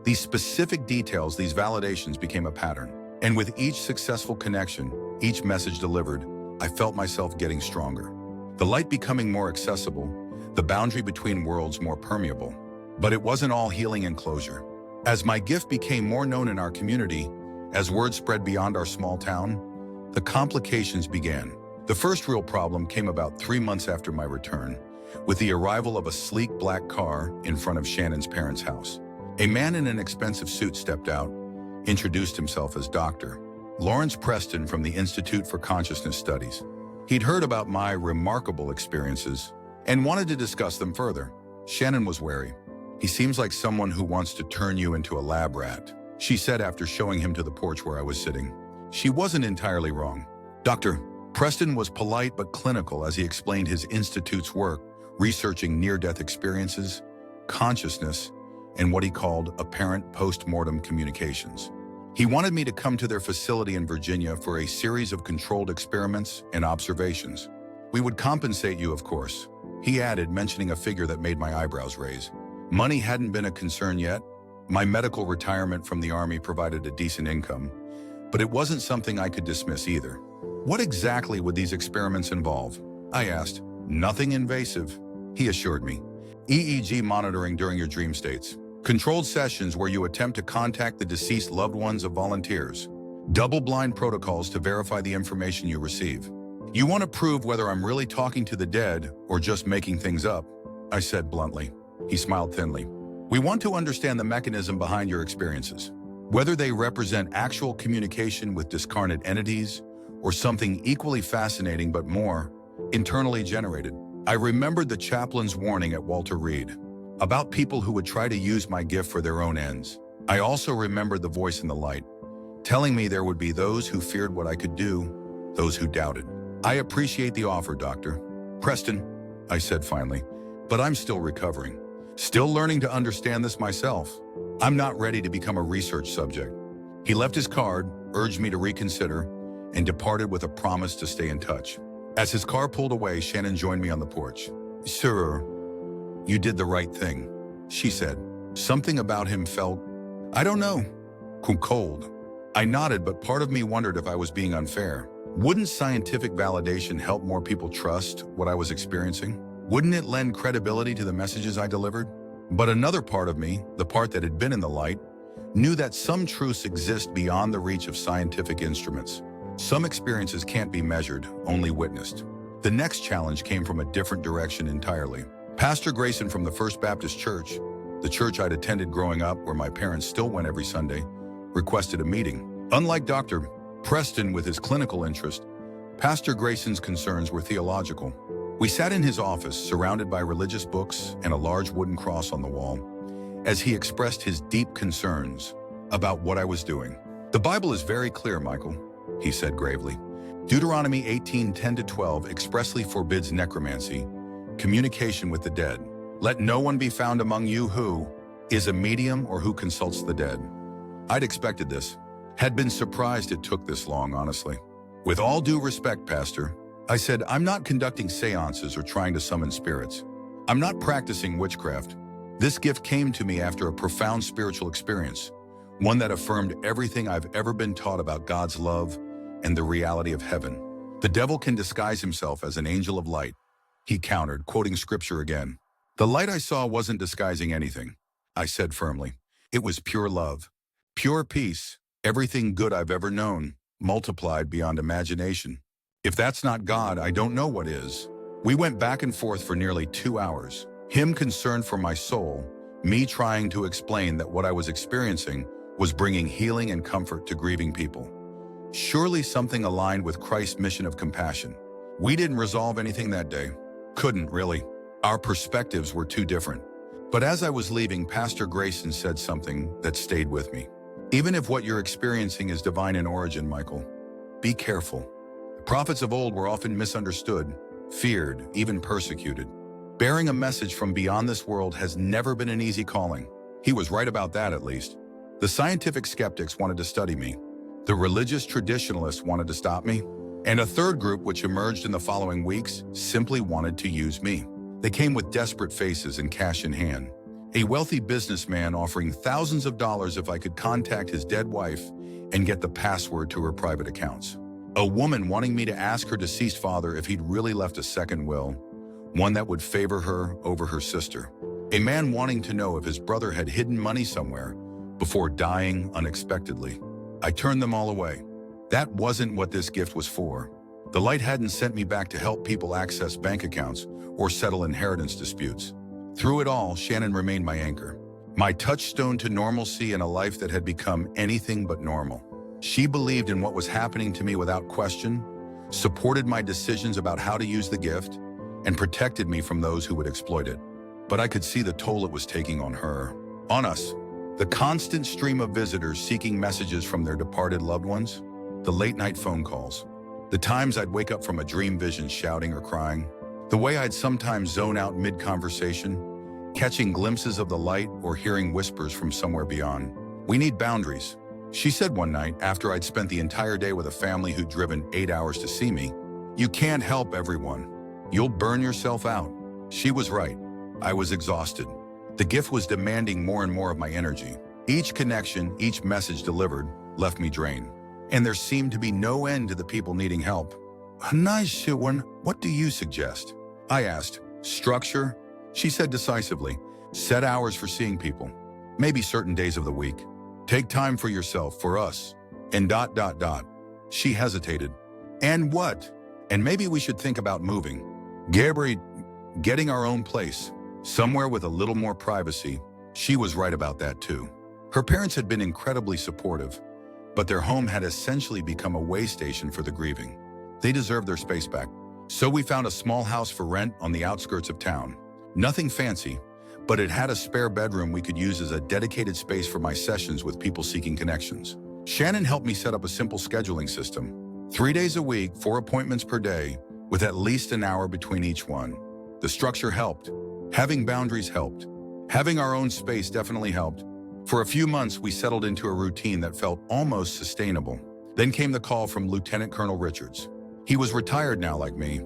These specific details, these validations became a pattern. And with each successful connection, each message delivered, I felt myself getting stronger. The light becoming more accessible, the boundary between worlds more permeable. But it wasn't all healing and closure. As my gift became more known in our community, as word spread beyond our small town, the complications began. The first real problem came about 3 months after my return, with the arrival of a sleek black car in front of Shannon's parents' house. A man in an expensive suit stepped out, introduced himself as Dr. Lawrence Preston from the Institute for Consciousness Studies. He'd heard about my remarkable experiences and wanted to discuss them further. Shannon was wary. "He seems like someone who wants to turn you into a lab rat," she said after showing him to the porch where I was sitting. She wasn't entirely wrong. Dr. Preston was polite but clinical as he explained his institute's work, researching near-death experiences, consciousness, and what he called apparent post-mortem communications. He wanted me to come to their facility in Virginia for a series of controlled experiments and observations. "We would compensate you, of course," he added, mentioning a figure that made my eyebrows raise. Money hadn't been a concern yet. My medical retirement from the Army provided a decent income, but it wasn't something I could dismiss either. "What exactly would these experiments involve?" I asked. "Nothing invasive," he assured me. "EEG monitoring during your dream states. Controlled sessions where you attempt to contact the deceased loved ones of volunteers. Double-blind protocols to verify the information you receive. You want to prove whether I'm really talking to the dead or just making things up," I said bluntly. He smiled thinly. "We want to understand the mechanism behind your experiences, whether they represent actual communication with discarnate entities or something equally fascinating but more internally generated." I remembered the chaplain's warning at Walter Reed about people who would try to use my gift for their own ends. I also remembered the voice in the light, telling me there would be those who feared what I could do, those who doubted. "I appreciate the offer, Dr. Preston," I said finally, "but I'm still recovering. Still learning to understand this myself. I'm not ready to become a research subject." He left his card, urged me to reconsider, and departed with a promise to stay in touch. As his car pulled away, Shannon joined me on the porch. "Sir, you did the right thing," she said. Something about him felt, I don't know, cold. I nodded, but part of me wondered if I was being unfair. Wouldn't scientific validation help more people trust what I was experiencing? Wouldn't it lend credibility to the messages I delivered? But another part of me, the part that had been in the light, knew that some truths exist beyond the reach of scientific instruments. Some experiences can't be measured, only witnessed. The next challenge came from a different direction entirely. Pastor Grayson from the First Baptist Church, the church I'd attended growing up where my parents still went every Sunday, requested a meeting. Unlike Dr. Preston with his clinical interest, Pastor Grayson's concerns were theological. We sat in his office, surrounded by religious books and a large wooden cross on the wall, as he expressed his deep concerns about what I was doing. "The Bible is very clear, Michael," he said gravely. "Deuteronomy 18:10-12 expressly forbids necromancy, communication with the dead. Let no one be found among you who is a medium or who consults the dead." I'd expected this. Had been surprised it took this long, honestly. "With all due respect, Pastor," I said, "I'm not conducting seances or trying to summon spirits. I'm not practicing witchcraft. This gift came to me after a profound spiritual experience, one that affirmed everything I've ever been taught about God's love and the reality of heaven. The devil can disguise himself as an angel of light, he countered, quoting scripture again. The light I saw wasn't disguising anything, I said firmly. It was pure love, pure peace, everything good I've ever known, multiplied beyond imagination. If that's not God, I don't know what is. We went back and forth for nearly 2 hours, him concerned for my soul, me trying to explain that what I was experiencing was bringing healing and comfort to grieving people. Surely something aligned with Christ's mission of compassion. We didn't resolve anything that day. Couldn't, really. Our perspectives were too different. But as I was leaving, Pastor Grayson said something that stayed with me. Even if what you're experiencing is divine in origin, Michael, be careful. The prophets of old were often misunderstood, feared, even persecuted. Bearing a message from beyond this world has never been an easy calling. He was right about that, at least. The scientific skeptics wanted to study me. The religious traditionalists wanted to stop me. And a third group, which emerged in the following weeks, simply wanted to use me. They came with desperate faces and cash in hand. A wealthy businessman offering thousands of dollars if I could contact his dead wife and get the password to her private accounts. A woman wanting me to ask her deceased father if he'd really left a second will, one that would favor her over her sister. A man wanting to know if his brother had hidden money somewhere before dying unexpectedly. I turned them all away. That wasn't what this gift was for. The light hadn't sent me back to help people access bank accounts or settle inheritance disputes. Through it all, Shannon remained my anchor, my touchstone to normalcy in a life that had become anything but normal. She believed in what was happening to me without question, supported my decisions about how to use the gift, and protected me from those who would exploit it. But I could see the toll it was taking on her, on us. The constant stream of visitors seeking messages from their departed loved ones, the late-night phone calls, the times I'd wake up from a dream vision shouting or crying, the way I'd sometimes zone out mid-conversation, catching glimpses of the light or hearing whispers from somewhere beyond. We need boundaries, she said one night after I'd spent the entire day with a family who'd driven 8 hours to see me. You can't help everyone. You'll burn yourself out. She was right. I was exhausted. The gift was demanding more and more of my energy. Each connection, each message delivered, left me drained. And there seemed to be no end to the people needing help. Nice one. What do you suggest? I asked. Structure? She said decisively. Set hours for seeing people. Maybe certain days of the week. Take time for yourself, for us. And ... She hesitated. And what? And maybe we should think about moving. Gabrielle, getting our own place. Somewhere with a little more privacy. She was right about that too. Her parents had been incredibly supportive, but their home had essentially become a way station for the grieving. They deserved their space back. So we found a small house for rent on the outskirts of town. Nothing fancy, but it had a spare bedroom we could use as a dedicated space for my sessions with people seeking connections. Shannon helped me set up a simple scheduling system. 3 days a week, 4 appointments per day, with at least an hour between each one. The structure helped. Having boundaries helped. Having our own space definitely helped. For a few months, we settled into a routine that felt almost sustainable. Then came the call from Lieutenant Colonel Richards. He was retired now like me,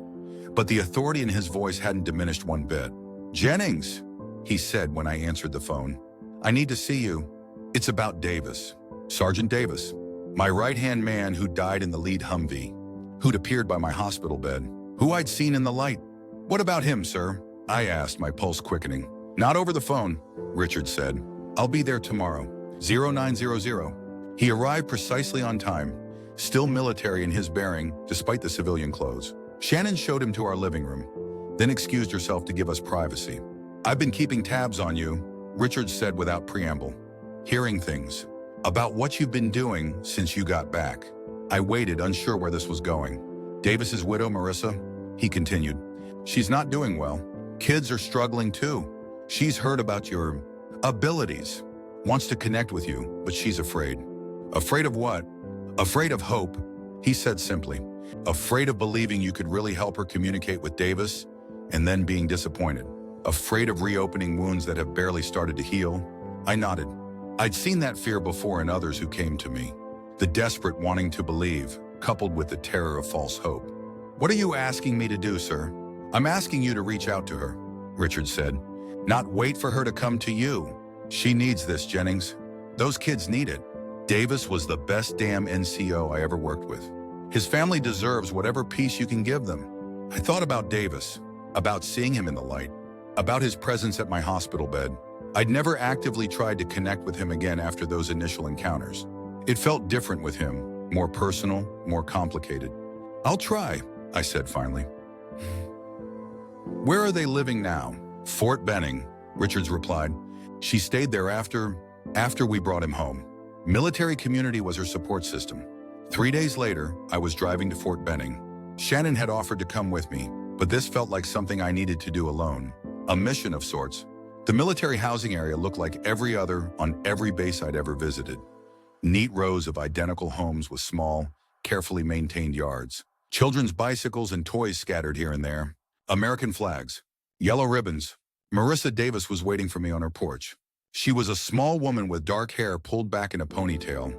but the authority in his voice hadn't diminished one bit. Jennings, he said when I answered the phone. I need to see you. It's about Davis. Sergeant Davis, my right-hand man who died in the lead Humvee, who'd appeared by my hospital bed, who I'd seen in the light. What about him, sir? I asked, my pulse quickening. Not over the phone, Richard said. I'll be there tomorrow, 0900. He arrived precisely on time, still military in his bearing despite the civilian clothes. Shannon showed him to our living room, then excused herself to give us privacy. I've been keeping tabs on you, Richard said without preamble. Hearing things about what you've been doing since you got back. I waited, unsure where this was going. Davis's widow, Marissa, he continued. She's not doing well. Kids are struggling too. She's heard about your abilities, wants to connect with you, but she's afraid. Afraid of what? Afraid of hope, he said simply. Afraid of believing you could really help her communicate with Davis and then being disappointed. Afraid of reopening wounds that have barely started to heal. I nodded. I'd seen that fear before in others who came to me. The desperate wanting to believe, coupled with the terror of false hope. What are you asking me to do, sir? I'm asking you to reach out to her, Richard said. Not wait for her to come to you. She needs this, Jennings. Those kids need it. Davis was the best damn NCO I ever worked with. His family deserves whatever peace you can give them. I thought about Davis, about seeing him in the light, about his presence at my hospital bed. I'd never actively tried to connect with him again after those initial encounters. It felt different with him, more personal, more complicated. I'll try, I said finally. Where are they living now? Fort Benning, Richards replied. She stayed there after we brought him home. Military community was her support system. 3 days later, I was driving to Fort Benning. Shannon had offered to come with me, but this felt like something I needed to do alone. A mission of sorts. The military housing area looked like every other on every base I'd ever visited. Neat rows of identical homes with small, carefully maintained yards. Children's bicycles and toys scattered here and there. American flags. Yellow ribbons. Marissa Davis was waiting for me on her porch. She was a small woman with dark hair pulled back in a ponytail,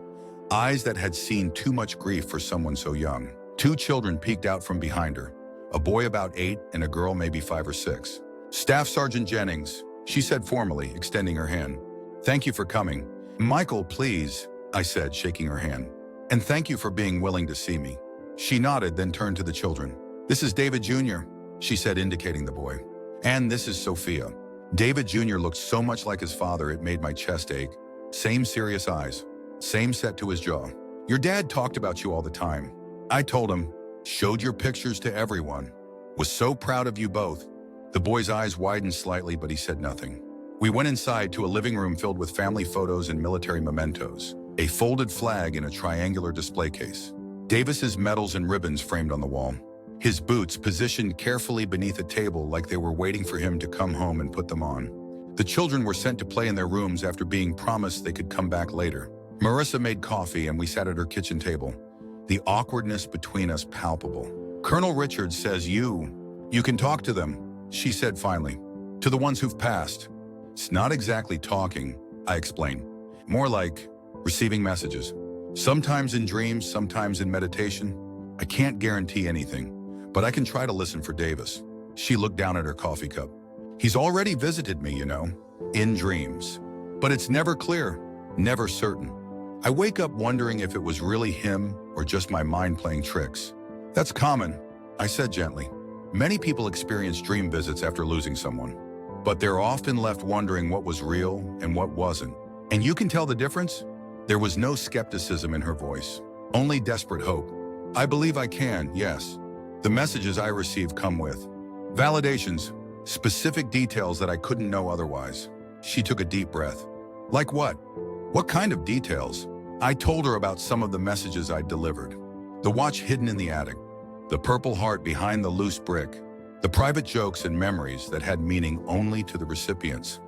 eyes that had seen too much grief for someone so young. 2 children peeked out from behind her, a boy about 8 and a girl maybe 5 or 6. Staff Sergeant Jennings, she said formally, extending her hand. Thank you for coming. Michael, please, I said, shaking her hand. And thank you for being willing to see me. She nodded, then turned to the children. This is David Jr., she said, indicating the boy. And this is Sophia. David Jr. looked so much like his father it made my chest ache. Same serious eyes, same set to his jaw. Your dad talked about you all the time. I told him, showed your pictures to everyone. Was so proud of you both. The boy's eyes widened slightly, but he said nothing. We went inside to a living room filled with family photos and military mementos. A folded flag in a triangular display case. Davis's medals and ribbons framed on the wall. His boots positioned carefully beneath a table like they were waiting for him to come home and put them on. The children were sent to play in their rooms after being promised they could come back later. Marissa made coffee and we sat at her kitchen table. The awkwardness between us palpable. Colonel Richards says you can talk to them, she said finally. To the ones who've passed. It's not exactly talking, I explained. More like receiving messages. Sometimes in dreams, sometimes in meditation. I can't guarantee anything, but I can try to listen for Davis. She looked down at her coffee cup. He's already visited me, you know, in dreams. But it's never clear, never certain. I wake up wondering if it was really him or just my mind playing tricks. That's common, I said gently. Many people experience dream visits after losing someone, but they're often left wondering what was real and what wasn't. And you can tell the difference? There was no skepticism in her voice, only desperate hope. I believe I can, yes. The messages I receive come with validations, specific details that I couldn't know otherwise. She took a deep breath. Like what? What kind of details? I told her about some of the messages I'd delivered. The watch hidden in the attic, the purple heart behind the loose brick, the private jokes and memories that had meaning only to the recipients.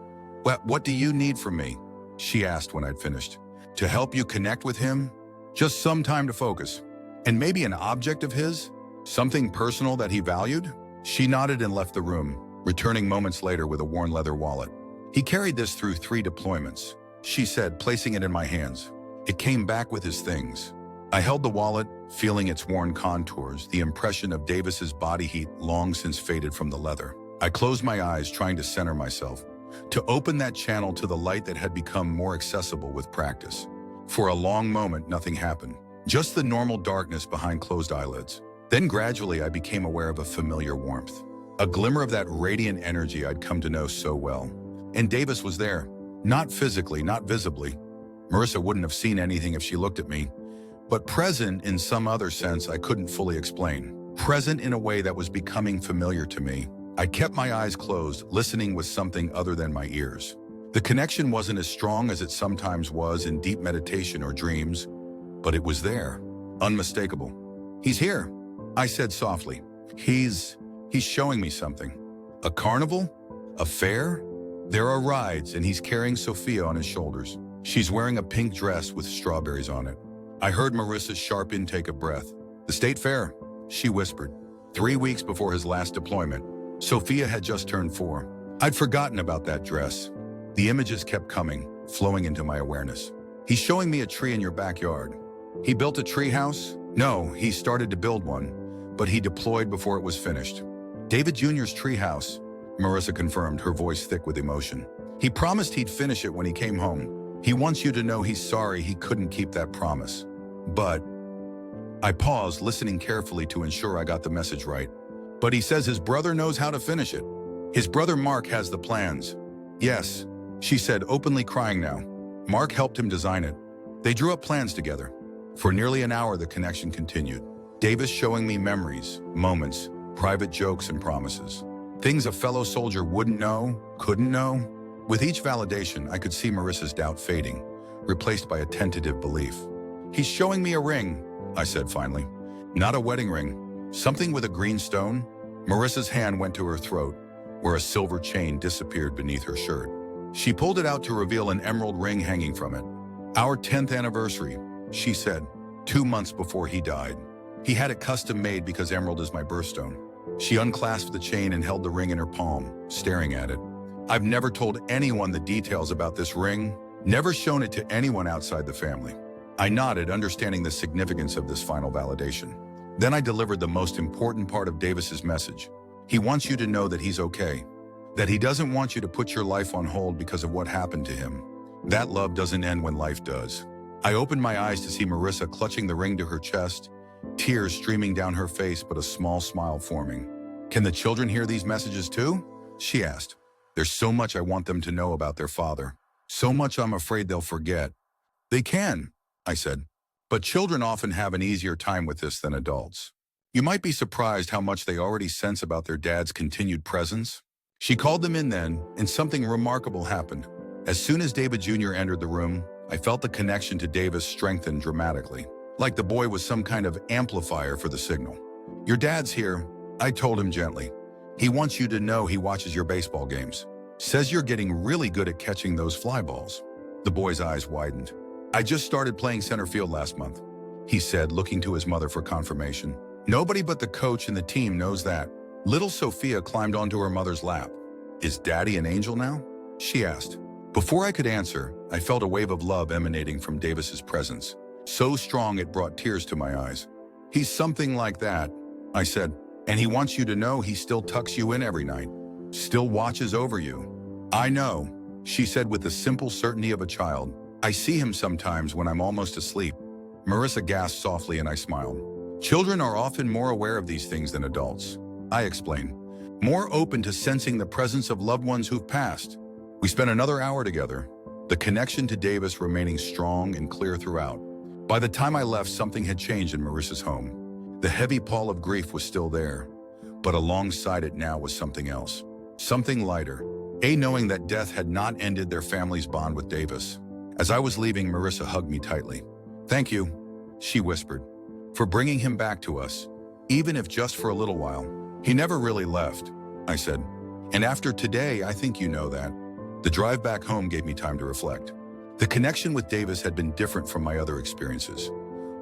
What do you need from me? She asked when I'd finished. To help you connect with him? Just some time to focus. And maybe an object of his? Something personal that he valued? She nodded and left the room, returning moments later with a worn leather wallet. He carried this through 3 deployments, she said, placing it in my hands. It came back with his things. I held the wallet, feeling its worn contours, the impression of Davis's body heat long since faded from the leather. I closed my eyes, trying to center myself, to open that channel to the light that had become more accessible with practice. For a long moment, nothing happened. Just the normal darkness behind closed eyelids. Then gradually I became aware of a familiar warmth. A glimmer of that radiant energy I'd come to know so well. And Davis was there. Not physically, not visibly. Marissa wouldn't have seen anything if she looked at me. But present in some other sense I couldn't fully explain. Present in a way that was becoming familiar to me. I kept my eyes closed, listening with something other than my ears. The connection wasn't as strong as it sometimes was in deep meditation or dreams, but it was there, unmistakable. He's here, I said softly. He's showing me something. A carnival? A fair? There are rides, and he's carrying Sophia on his shoulders. She's wearing a pink dress with strawberries on it. I heard Marissa's sharp intake of breath. The state fair, she whispered. 3 weeks before his last deployment, Sophia had just turned 4. I'd forgotten about that dress. The images kept coming, flowing into my awareness. He's showing me a tree in your backyard. He built a tree house? No, he started to build one, but he deployed before it was finished. David Jr.'s tree house, Marissa confirmed, her voice thick with emotion. He promised he'd finish it when he came home. He wants you to know he's sorry he couldn't keep that promise. But I paused, listening carefully to ensure I got the message right. But he says his brother knows how to finish it. His brother Mark has the plans. Yes, she said, openly crying now. Mark helped him design it. They drew up plans together. For nearly an hour, the connection continued. Davis showing me memories, moments, private jokes and promises. Things a fellow soldier wouldn't know, couldn't know. With each validation, I could see Marissa's doubt fading, replaced by a tentative belief. He's showing me a ring, I said finally. Not a wedding ring, something with a green stone. Marissa's hand went to her throat, where a silver chain disappeared beneath her shirt. She pulled it out to reveal an emerald ring hanging from it. Our 10th anniversary, she said, 2 months before he died. He had it custom made because emerald is my birthstone. She unclasped the chain and held the ring in her palm, staring at it. I've never told anyone the details about this ring, never shown it to anyone outside the family. I nodded, understanding the significance of this final validation. Then I delivered the most important part of Davis's message. He wants you to know that he's okay, that he doesn't want you to put your life on hold because of what happened to him. That love doesn't end when life does. I opened my eyes to see Marissa clutching the ring to her chest, tears streaming down her face, but a small smile forming. Can the children hear these messages too? She asked. There's so much I want them to know about their father. So much I'm afraid they'll forget. They can, I said. But children often have an easier time with this than adults. You might be surprised how much they already sense about their dad's continued presence. She called them in then, and something remarkable happened. As soon as David Jr. entered the room, I felt the connection to Davis strengthen dramatically, like the boy was some kind of amplifier for the signal. Your dad's here, I told him gently. He wants you to know he watches your baseball games. Says you're getting really good at catching those fly balls. The boy's eyes widened. I just started playing center field last month, he said, looking to his mother for confirmation. Nobody but the coach and the team knows that. Little Sophia climbed onto her mother's lap. Is Daddy an angel now? She asked. Before I could answer, I felt a wave of love emanating from Davis's presence. So strong it brought tears to my eyes. He's something like that, I said. And he wants you to know he still tucks you in every night. Still watches over you. I know, she said with the simple certainty of a child. I see him sometimes when I'm almost asleep. Marissa gasped softly and I smiled. Children are often more aware of these things than adults, I explained. More open to sensing the presence of loved ones who've passed. We spent another hour together, the connection to Davis remaining strong and clear throughout. By the time I left, something had changed in Marissa's home. The heavy pall of grief was still there, but alongside it now was something else. Something lighter. Knowing that death had not ended their family's bond with Davis. As I was leaving, Marissa hugged me tightly. Thank you, she whispered, for bringing him back to us, even if just for a little while. He never really left, I said. And after today, I think you know that. The drive back home gave me time to reflect. The connection with Davis had been different from my other experiences.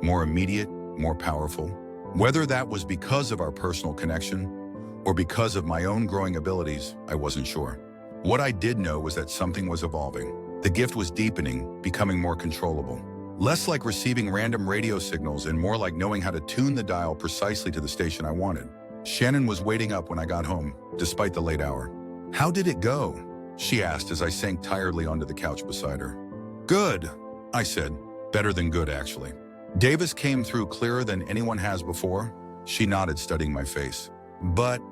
More immediate, more powerful. Whether that was because of our personal connection or because of my own growing abilities, I wasn't sure. What I did know was that something was evolving. The gift was deepening, becoming more controllable. Less like receiving random radio signals and more like knowing how to tune the dial precisely to the station I wanted. Shannon was waiting up when I got home, despite the late hour. How did it go? She asked as I sank tiredly onto the couch beside her. Good, I said. Better than good, actually. Davis came through clearer than anyone has before. She nodded, studying my face. But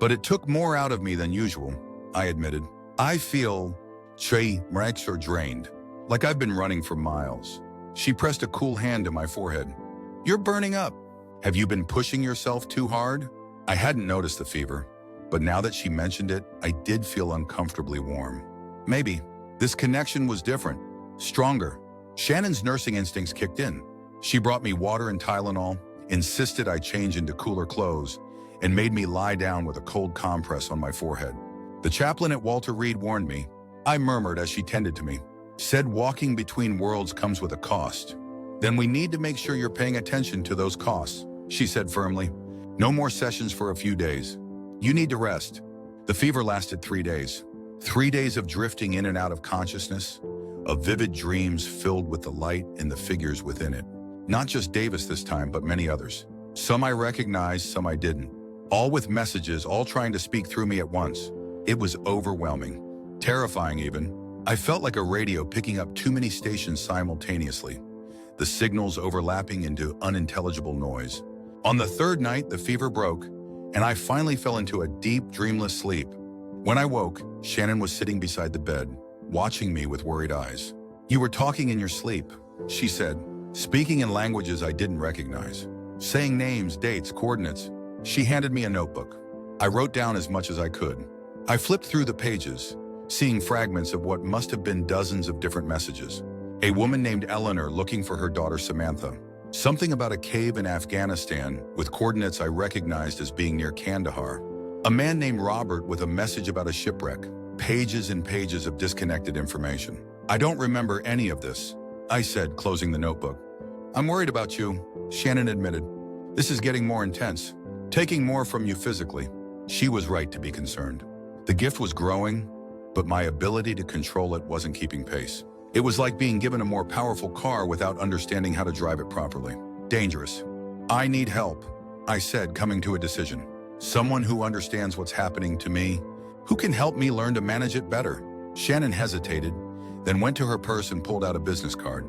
it took more out of me than usual, I admitted. I feel or drained, like I've been running for miles. She pressed a cool hand to my forehead. You're burning up. Have you been pushing yourself too hard? I hadn't noticed the fever, but now that she mentioned it, I did feel uncomfortably warm. Maybe. This connection was different, stronger. Shannon's nursing instincts kicked in. She brought me water and Tylenol, insisted I change into cooler clothes, and made me lie down with a cold compress on my forehead. The chaplain at Walter Reed warned me. I murmured as she tended to me. Said walking between worlds comes with a cost. Then we need to make sure you're paying attention to those costs, she said firmly. No more sessions for a few days. You need to rest. The fever lasted 3 days. 3 days of drifting in and out of consciousness, of vivid dreams filled with the light and the figures within it. Not just Davis this time, but many others. Some I recognized, some I didn't. All with messages, all trying to speak through me at once. It was overwhelming, terrifying even. I felt like a radio picking up too many stations simultaneously, the signals overlapping into unintelligible noise. On the third night, the fever broke, and I finally fell into a deep, dreamless sleep. When I woke, Shannon was sitting beside the bed, watching me with worried eyes. "You were talking in your sleep," she said, speaking in languages I didn't recognize. Saying names, dates, coordinates. She handed me a notebook. I wrote down as much as I could. I flipped through the pages, seeing fragments of what must have been dozens of different messages. A woman named Eleanor looking for her daughter Samantha. Something about a cave in Afghanistan with coordinates I recognized as being near Kandahar. A man named Robert with a message about a shipwreck. Pages and pages of disconnected information. "I don't remember any of this," I said, closing the notebook. "I'm worried about you," Shannon admitted. "This is getting more intense, taking more from you physically." She was right to be concerned. The gift was growing, but my ability to control it wasn't keeping pace. It was like being given a more powerful car without understanding how to drive it properly. Dangerous. "I need help," I said, coming to a decision. "Someone who understands what's happening to me, who can help me learn to manage it better." Shannon hesitated, then went to her purse and pulled out a business card.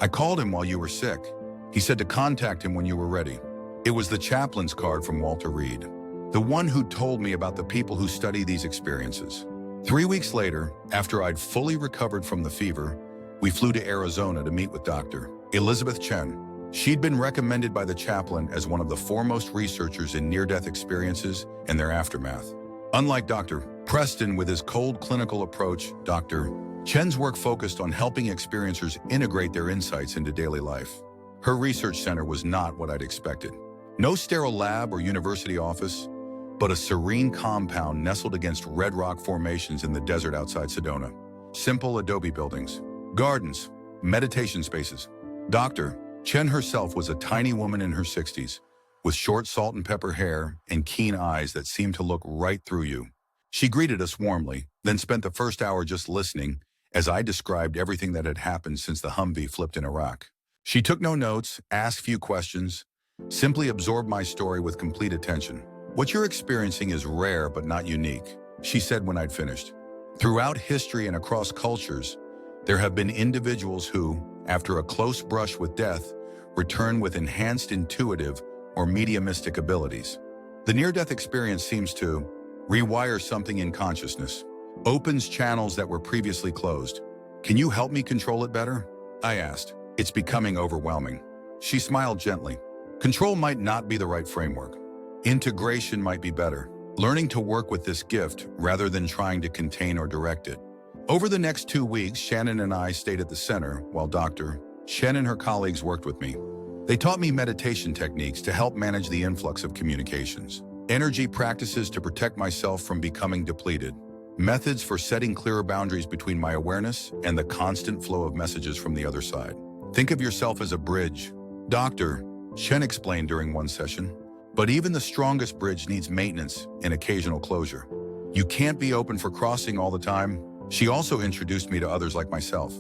"I called him while you were sick. He said to contact him when you were ready." It was the chaplain's card from Walter Reed, the one who told me about the people who study these experiences. 3 weeks later, after I'd fully recovered from the fever, we flew to Arizona to meet with Dr. Elizabeth Chen. She'd been recommended by the chaplain as one of the foremost researchers in near-death experiences and their aftermath. Unlike Dr. Preston with his cold clinical approach, Dr. Chen's work focused on helping experiencers integrate their insights into daily life. Her research center was not what I'd expected. No sterile lab or university office, but a serene compound nestled against red rock formations in the desert outside Sedona. Simple adobe buildings, gardens, meditation spaces. Dr. Chen herself was a tiny woman in her 60s, with short salt and pepper hair and keen eyes that seemed to look right through you. She greeted us warmly, then spent the first hour just listening as I described everything that had happened since the Humvee flipped in Iraq. She took no notes, asked few questions, simply absorbed my story with complete attention. "What you're experiencing is rare but not unique," she said when I'd finished. "Throughout history and across cultures, there have been individuals who, after a close brush with death, return with enhanced intuitive or mediumistic abilities. The near-death experience seems to rewire something in consciousness, opens channels that were previously closed. Can you help me control it better?" I asked. "It's becoming overwhelming." She smiled gently. "Control might not be the right framework. Integration might be better. Learning to work with this gift rather than trying to contain or direct it." Over the next 2 weeks, Shannon and I stayed at the center while Dr. Chen and her colleagues worked with me. They taught me meditation techniques to help manage the influx of communications, energy practices to protect myself from becoming depleted, methods for setting clearer boundaries between my awareness and the constant flow of messages from the other side. "Think of yourself as a bridge," Dr. Chen explained during one session. "But even the strongest bridge needs maintenance and occasional closure. You can't be open for crossing all the time." She also introduced me to others like myself,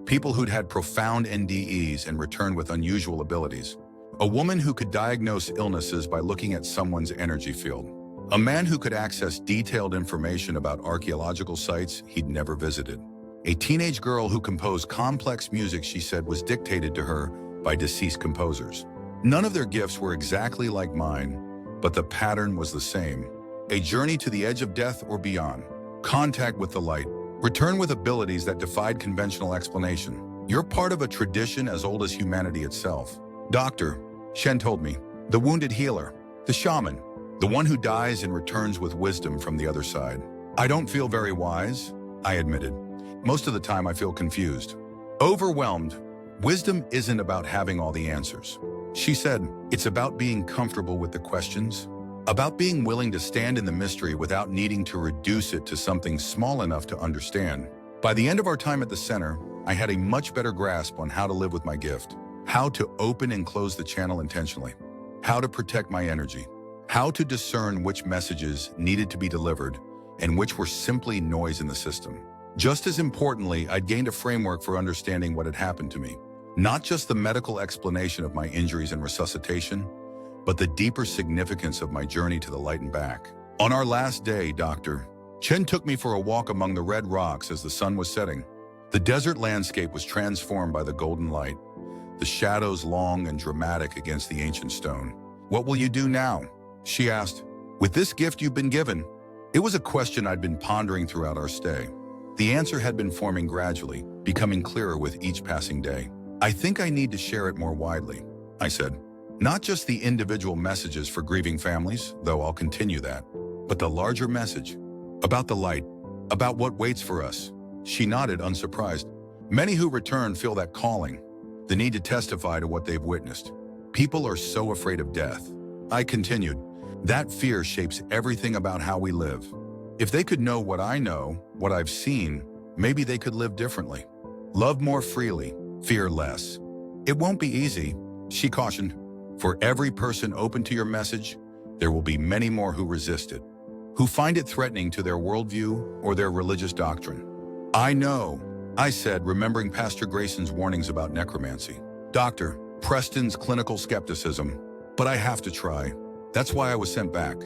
people who'd had profound NDEs and returned with unusual abilities. A woman who could diagnose illnesses by looking at someone's energy field. A man who could access detailed information about archaeological sites he'd never visited. A teenage girl who composed complex music she said was dictated to her by deceased composers. None of their gifts were exactly like mine, but the pattern was the same. A journey to the edge of death or beyond. Contact with the light. Return with abilities that defied conventional explanation. You're part of a tradition as old as humanity itself. Dr. Chen told me, the wounded healer, the shaman, the one who dies and returns with wisdom from the other side. I don't feel very wise, I admitted. Most of the time I feel confused. Overwhelmed. Wisdom isn't about having all the answers. She said, it's about being comfortable with the questions, about being willing to stand in the mystery without needing to reduce it to something small enough to understand. By the end of our time at the center, I had a much better grasp on how to live with my gift, how to open and close the channel intentionally, how to protect my energy, how to discern which messages needed to be delivered and which were simply noise in the system. Just as importantly, I'd gained a framework for understanding what had happened to me, not just the medical explanation of my injuries and resuscitation, but the deeper significance of my journey to the light and back. On our last day, Dr. Chen took me for a walk among the red rocks as the sun was setting. The desert landscape was transformed by the golden light, the shadows long and dramatic against the ancient stone. "What will you do now?" she asked. "With this gift you've been given?" It was a question I'd been pondering throughout our stay. The answer had been forming gradually, becoming clearer with each passing day. "I think I need to share it more widely," I said. "Not just the individual messages for grieving families, though I'll continue that, but the larger message, about the light, about what waits for us." She nodded, unsurprised. "Many who return feel that calling, the need to testify to what they've witnessed. People are so afraid of death." I continued, "That fear shapes everything about how we live. If they could know what I know, what I've seen, maybe they could live differently. Love more freely, fear less." "It won't be easy," she cautioned. "For every person open to your message, there will be many more who resist it, who find it threatening to their worldview or their religious doctrine." "I know," I said, remembering Pastor Grayson's warnings about necromancy. Dr. Preston's clinical skepticism. "But I have to try. That's why I was sent back."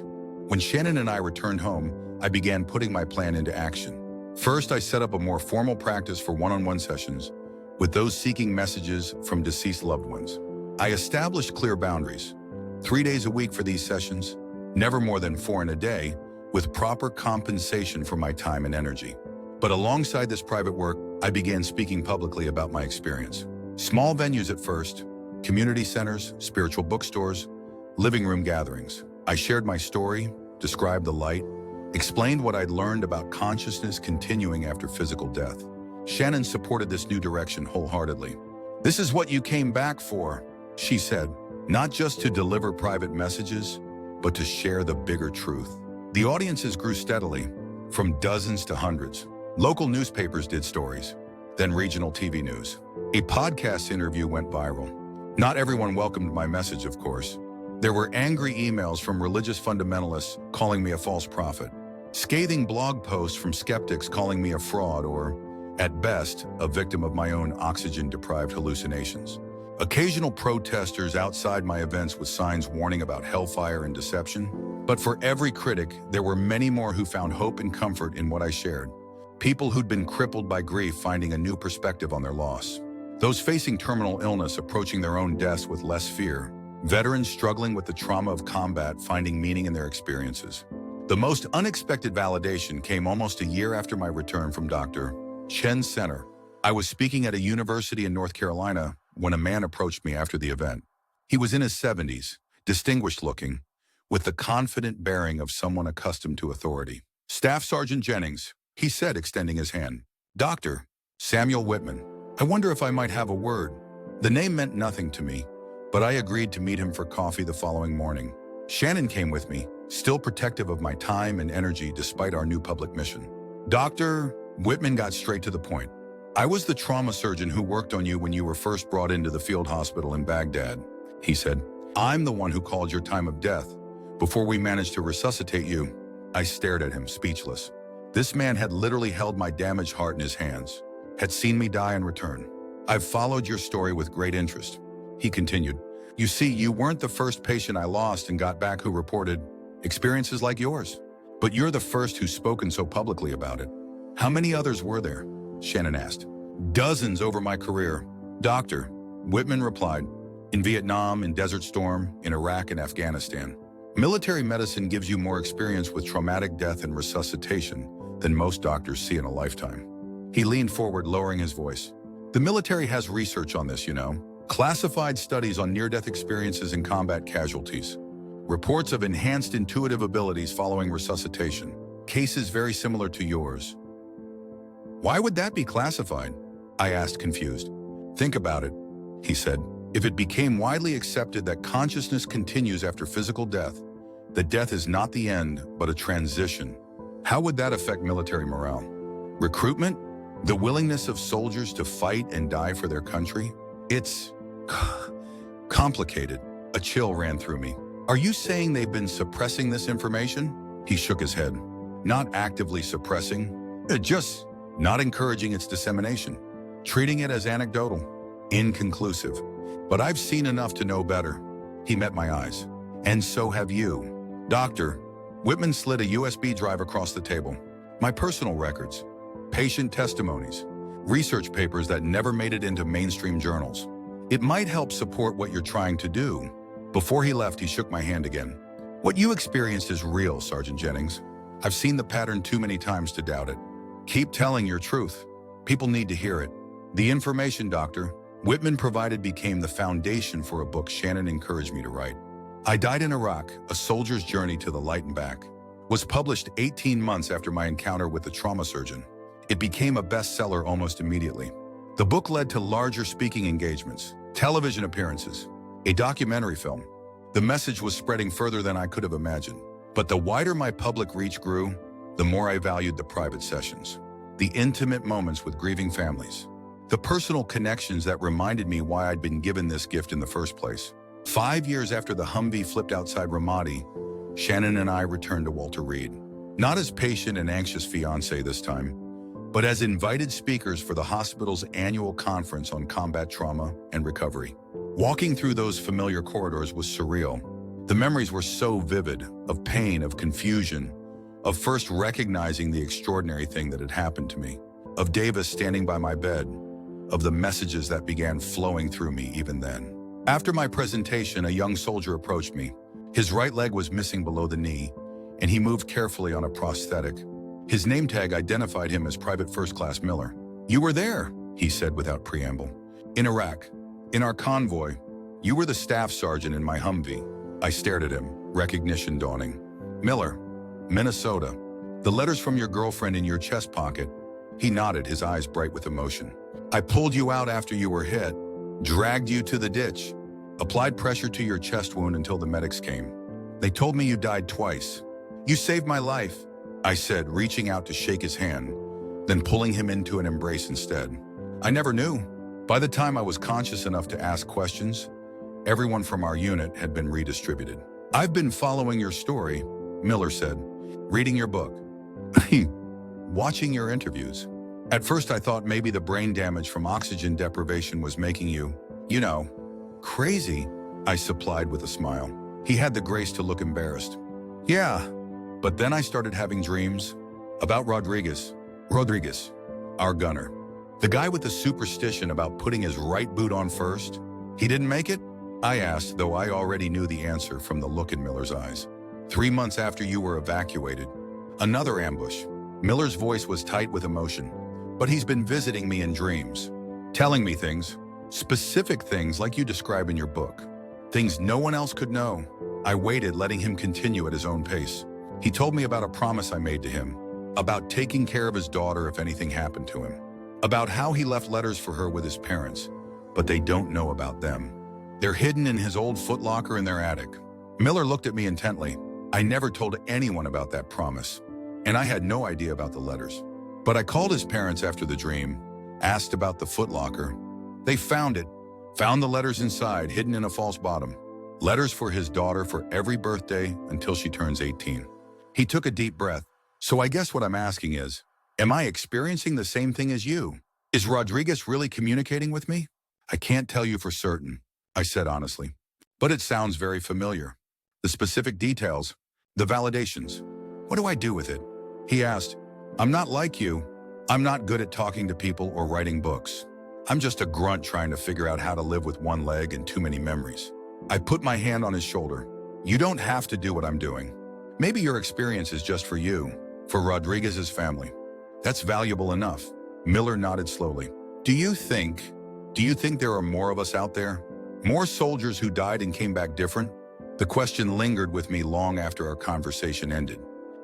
When Shannon and I returned home, I began putting my plan into action. First, I set up a more formal practice for one-on-one sessions with those seeking messages from deceased loved ones. I established clear boundaries. 3 days a week for these sessions, never more than 4 in a day, with proper compensation for my time and energy. But alongside this private work, I began speaking publicly about my experience. Small venues at first, community centers, spiritual bookstores, living room gatherings. I shared my story, described the light, explained what I'd learned about consciousness continuing after physical death. Shannon supported this new direction wholeheartedly. "This is what you came back for," she said, "not just to deliver private messages, but to share the bigger truth." The audiences grew steadily, from dozens to hundreds. Local newspapers did stories, then regional TV news. A podcast interview went viral. Not everyone welcomed my message, of course. There were angry emails from religious fundamentalists calling me a false prophet, scathing blog posts from skeptics calling me a fraud or, at best, a victim of my own oxygen-deprived hallucinations. Occasional protesters outside my events with signs warning about hellfire and deception. But for every critic, there were many more who found hope and comfort in what I shared. People who'd been crippled by grief finding a new perspective on their loss. Those facing terminal illness approaching their own deaths with less fear. Veterans struggling with the trauma of combat finding meaning in their experiences. The most unexpected validation came almost a year after my return from Dr. Chen's center. I was speaking at a university in North Carolina when a man approached me after the event. He was in his 70s, distinguished looking, with the confident bearing of someone accustomed to authority. "Staff Sergeant Jennings," he said, extending his hand. "Dr. Samuel Whitman. I wonder if I might have a word." The name meant nothing to me, but I agreed to meet him for coffee the following morning. Shannon came with me, still protective of my time and energy despite our new public mission. Dr. Whitman got straight to the point. "I was the trauma surgeon who worked on you when you were first brought into the field hospital in Baghdad," he said. "I'm the one who called your time of death before we managed to resuscitate you." I stared at him, speechless. This man had literally held my damaged heart in his hands, had seen me die and return. "I've followed your story with great interest," he continued. "You see, you weren't the first patient I lost and got back who reported experiences like yours. But you're the first who's spoken so publicly about it." "How many others were there?" Shannon asked. "Dozens over my career." "Dr. Whitman replied, "In Vietnam, in Desert Storm, in Iraq and Afghanistan. Military medicine gives you more experience with traumatic death and resuscitation than most doctors see in a lifetime." He leaned forward, lowering his voice. "The military has research on this, you know. Classified studies on near-death experiences and combat casualties. Reports of enhanced intuitive abilities following resuscitation. Cases very similar to yours." "Why would that be classified?" I asked, confused. "Think about it," he said. "If it became widely accepted that consciousness continues after physical death, that death is not the end, but a transition, how would that affect military morale? Recruitment? The willingness of soldiers to fight and die for their country? It's complicated." A chill ran through me. "Are you saying they've been suppressing this information?" He shook his head. "Not actively suppressing, just not encouraging its dissemination. Treating it as anecdotal, inconclusive. But I've seen enough to know better." He met my eyes. "And so have you." Dr. Whitman slid a USB drive across the table. "My personal records, patient testimonies, research papers that never made it into mainstream journals. It might help support what you're trying to do. Before he left, he shook my hand again. What you experienced is real, Sergeant Jennings. I've seen the pattern too many times to doubt it. Keep telling your truth. People need to hear it. The information, Dr. Whitman provided became the foundation for a book Shannon encouraged me to write. I Died in Iraq, A Soldier's Journey to the Light and Back, was published 18 months after my encounter with the trauma surgeon. It became a bestseller almost immediately. The book led to larger speaking engagements, television appearances, a documentary film. The message was spreading further than I could have imagined. But the wider my public reach grew, the more I valued the private sessions, the intimate moments with grieving families, the personal connections that reminded me why I'd been given this gift in the first place. 5 years after the Humvee flipped outside Ramadi, Shannon and I returned to Walter Reed. Not as patient and anxious fiancé this time, but as invited speakers for the hospital's annual conference on combat trauma and recovery. Walking through those familiar corridors was surreal. The memories were so vivid, of pain, of confusion, of first recognizing the extraordinary thing that had happened to me, of Davis standing by my bed, of the messages that began flowing through me even then. After my presentation, a young soldier approached me. His right leg was missing below the knee, and he moved carefully on a prosthetic. His name tag identified him as Private First Class Miller. "You were there," he said without preamble. "In Iraq. In our convoy. You were the staff sergeant in my Humvee." I stared at him, recognition dawning. "Miller, Minnesota. The letters from your girlfriend in your chest pocket." He nodded, his eyes bright with emotion. "I pulled you out after you were hit, dragged you to the ditch, applied pressure to your chest wound until the medics came. They told me you died twice. You saved my life," I said, reaching out to shake his hand, then pulling him into an embrace instead. I never knew. By the time I was conscious enough to ask questions, everyone from our unit had been redistributed. "I've been following your story," Miller said, "reading your book, watching your interviews. At first I thought maybe the brain damage from oxygen deprivation was making you, crazy," I supplied with a smile. He had the grace to look embarrassed. "Yeah, but then I started having dreams about Rodriguez, our gunner. The guy with the superstition about putting his right boot on first. He didn't make it?" I asked, though I already knew the answer from the look in Miller's eyes. 3 months after you were evacuated. Another ambush." Miller's voice was tight with emotion. "But he's been visiting me in dreams, telling me things, specific things like you describe in your book. Things no one else could know." I waited, letting him continue at his own pace. "He told me about a promise I made to him, about taking care of his daughter if anything happened to him, about how he left letters for her with his parents, but they don't know about them. They're hidden in his old footlocker in their attic." Miller looked at me intently. "I never told anyone about that promise, and I had no idea about the letters. But I called his parents after the dream, asked about the footlocker. They found it, found the letters inside, hidden in a false bottom. Letters for his daughter for every birthday until she turns 18. He took a deep breath. "So I guess what I'm asking is, am I experiencing the same thing as you? Is Rodriguez really communicating with me?" "I can't tell you for certain," I said honestly, "but it sounds very familiar. The specific details, the validations. What do I do with it?" He asked. "I'm not like you. I'm not good at talking to people or writing books. I'm just a grunt trying to figure out how to live with one leg and too many memories." I put my hand on his shoulder. "You don't have to do what I'm doing. Maybe your experience is just for you, for Rodriguez's family. That's valuable enough." Miller nodded slowly. Do you think there are more of us out there? More soldiers who died and came back different?" The question lingered with me long after our conversation ended.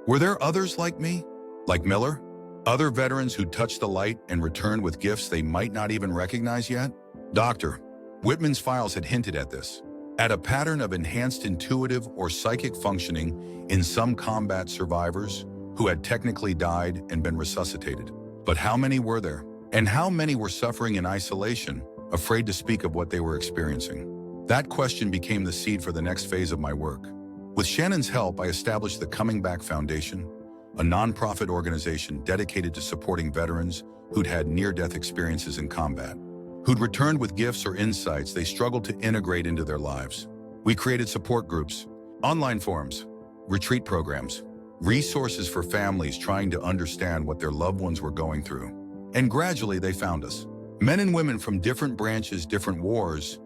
Were there others like me? Like Miller? Other veterans who touched the light and returned with gifts they might not even recognize yet? Dr. Whitman's files had hinted at this, at a pattern of enhanced intuitive or psychic functioning in some combat survivors who had technically died and been resuscitated. But how many were there? And how many were suffering in isolation, afraid to speak of what they were experiencing? That question became the seed for the next phase of my work. With Shannon's help, I established the Coming Back Foundation, a nonprofit organization dedicated to supporting veterans who'd had near-death experiences in combat, who'd returned with gifts or insights they struggled to integrate into their lives. We created support groups, online forums, retreat programs, resources for families trying to understand what their loved ones were going through, And gradually they found us. Men and women from different branches, different wars,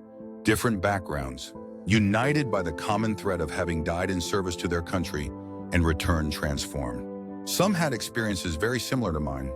different backgrounds, united by the common thread of having died in service to their country and returned transformed. Some had experiences very similar to mine,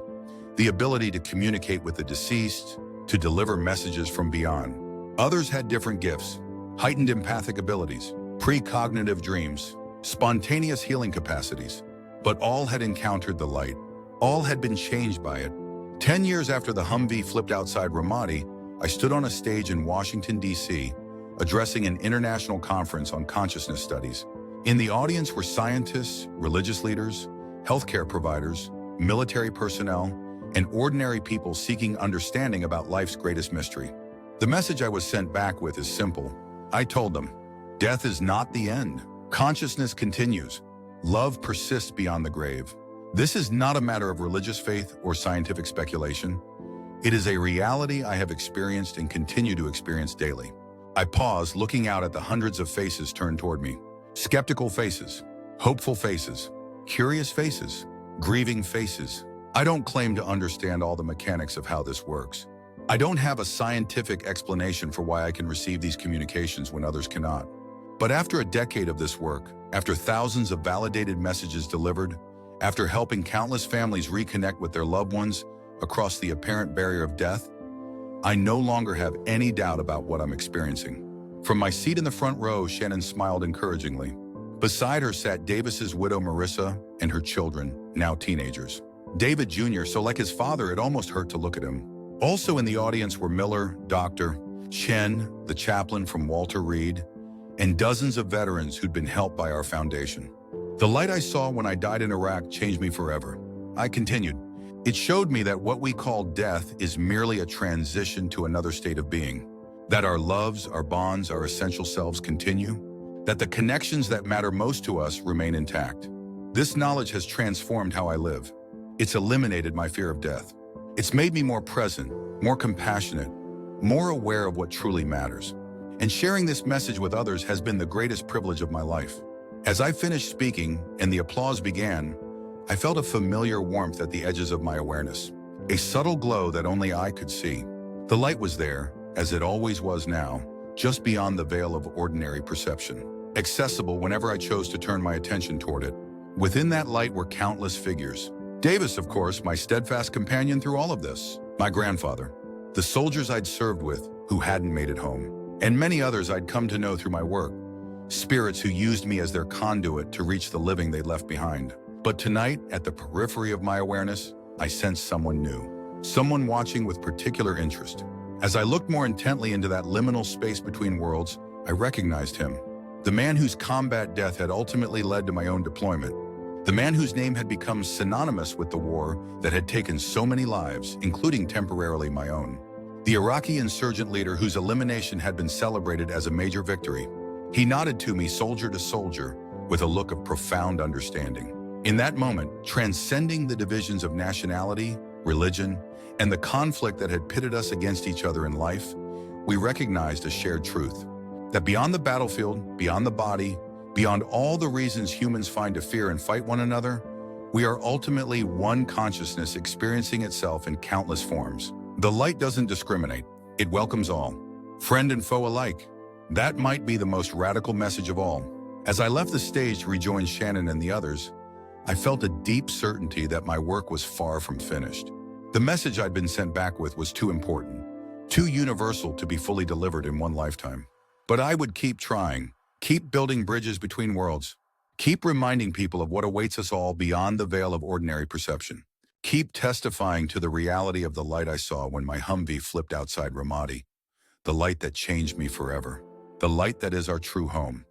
the ability to communicate with the deceased, to deliver messages from beyond. Others had different gifts, heightened empathic abilities, precognitive dreams, spontaneous healing capacities, but all had encountered the light. All had been changed by it. 10 years after the Humvee flipped outside Ramadi, I stood on a stage in Washington, D.C., addressing an international conference on consciousness studies. In the audience were scientists, religious leaders, healthcare providers, military personnel, and ordinary people seeking understanding about life's greatest mystery. The message I was sent back with is simple. I told them, death is not the end. Consciousness continues. Love persists beyond the grave. This is not a matter of religious faith or scientific speculation. It is a reality I have experienced and continue to experience daily. I paused, looking out at the hundreds of faces turned toward me. Skeptical faces, hopeful faces, curious faces, grieving faces. I don't claim to understand all the mechanics of how this works. I don't have a scientific explanation for why I can receive these communications when others cannot. But after a decade of this work, after thousands of validated messages delivered, after helping countless families reconnect with their loved ones across the apparent barrier of death, I no longer have any doubt about what I'm experiencing. From my seat in the front row, Shannon smiled encouragingly. Beside her sat Davis's widow Marissa and her children, now teenagers. David Jr., so like his father, it almost hurt to look at him. Also in the audience were Miller, Dr. Chen, the chaplain from Walter Reed, and dozens of veterans who'd been helped by our foundation. The light I saw when I died in Iraq changed me forever. I continued. It showed me that what we call death is merely a transition to another state of being, that our loves, our bonds, our essential selves continue, that the connections that matter most to us remain intact. This knowledge has transformed how I live. It's eliminated my fear of death. It's made me more present, more compassionate, more aware of what truly matters. And sharing this message with others has been the greatest privilege of my life. As I finished speaking and the applause began, I felt a familiar warmth at the edges of my awareness, a subtle glow that only I could see. The light was there, as it always was now, just beyond the veil of ordinary perception, accessible whenever I chose to turn my attention toward it. Within that light were countless figures. Davis, of course, my steadfast companion through all of this, my grandfather, the soldiers I'd served with who hadn't made it home, and many others I'd come to know through my work, spirits who used me as their conduit to reach the living they'd left behind. But tonight, at the periphery of my awareness, I sensed someone new, someone watching with particular interest. As I looked more intently into that liminal space between worlds, I recognized him, the man whose combat death had ultimately led to my own deployment, the man whose name had become synonymous with the war that had taken so many lives, including temporarily my own, the Iraqi insurgent leader whose elimination had been celebrated as a major victory. He nodded to me, soldier to soldier, with a look of profound understanding. In that moment, transcending the divisions of nationality, religion, and the conflict that had pitted us against each other in life, we recognized a shared truth, that beyond the battlefield, beyond the body, beyond all the reasons humans find to fear and fight one another, we are ultimately one consciousness experiencing itself in countless forms. The light doesn't discriminate. It welcomes all, friend and foe alike. That might be the most radical message of all. As I left the stage to rejoin Shannon and the others, I felt a deep certainty that my work was far from finished. The message I'd been sent back with was too important, too universal to be fully delivered in one lifetime. But I would keep trying, keep building bridges between worlds, keep reminding people of what awaits us all beyond the veil of ordinary perception, keep testifying to the reality of the light I saw when my Humvee flipped outside Ramadi, the light that changed me forever, the light that is our true home.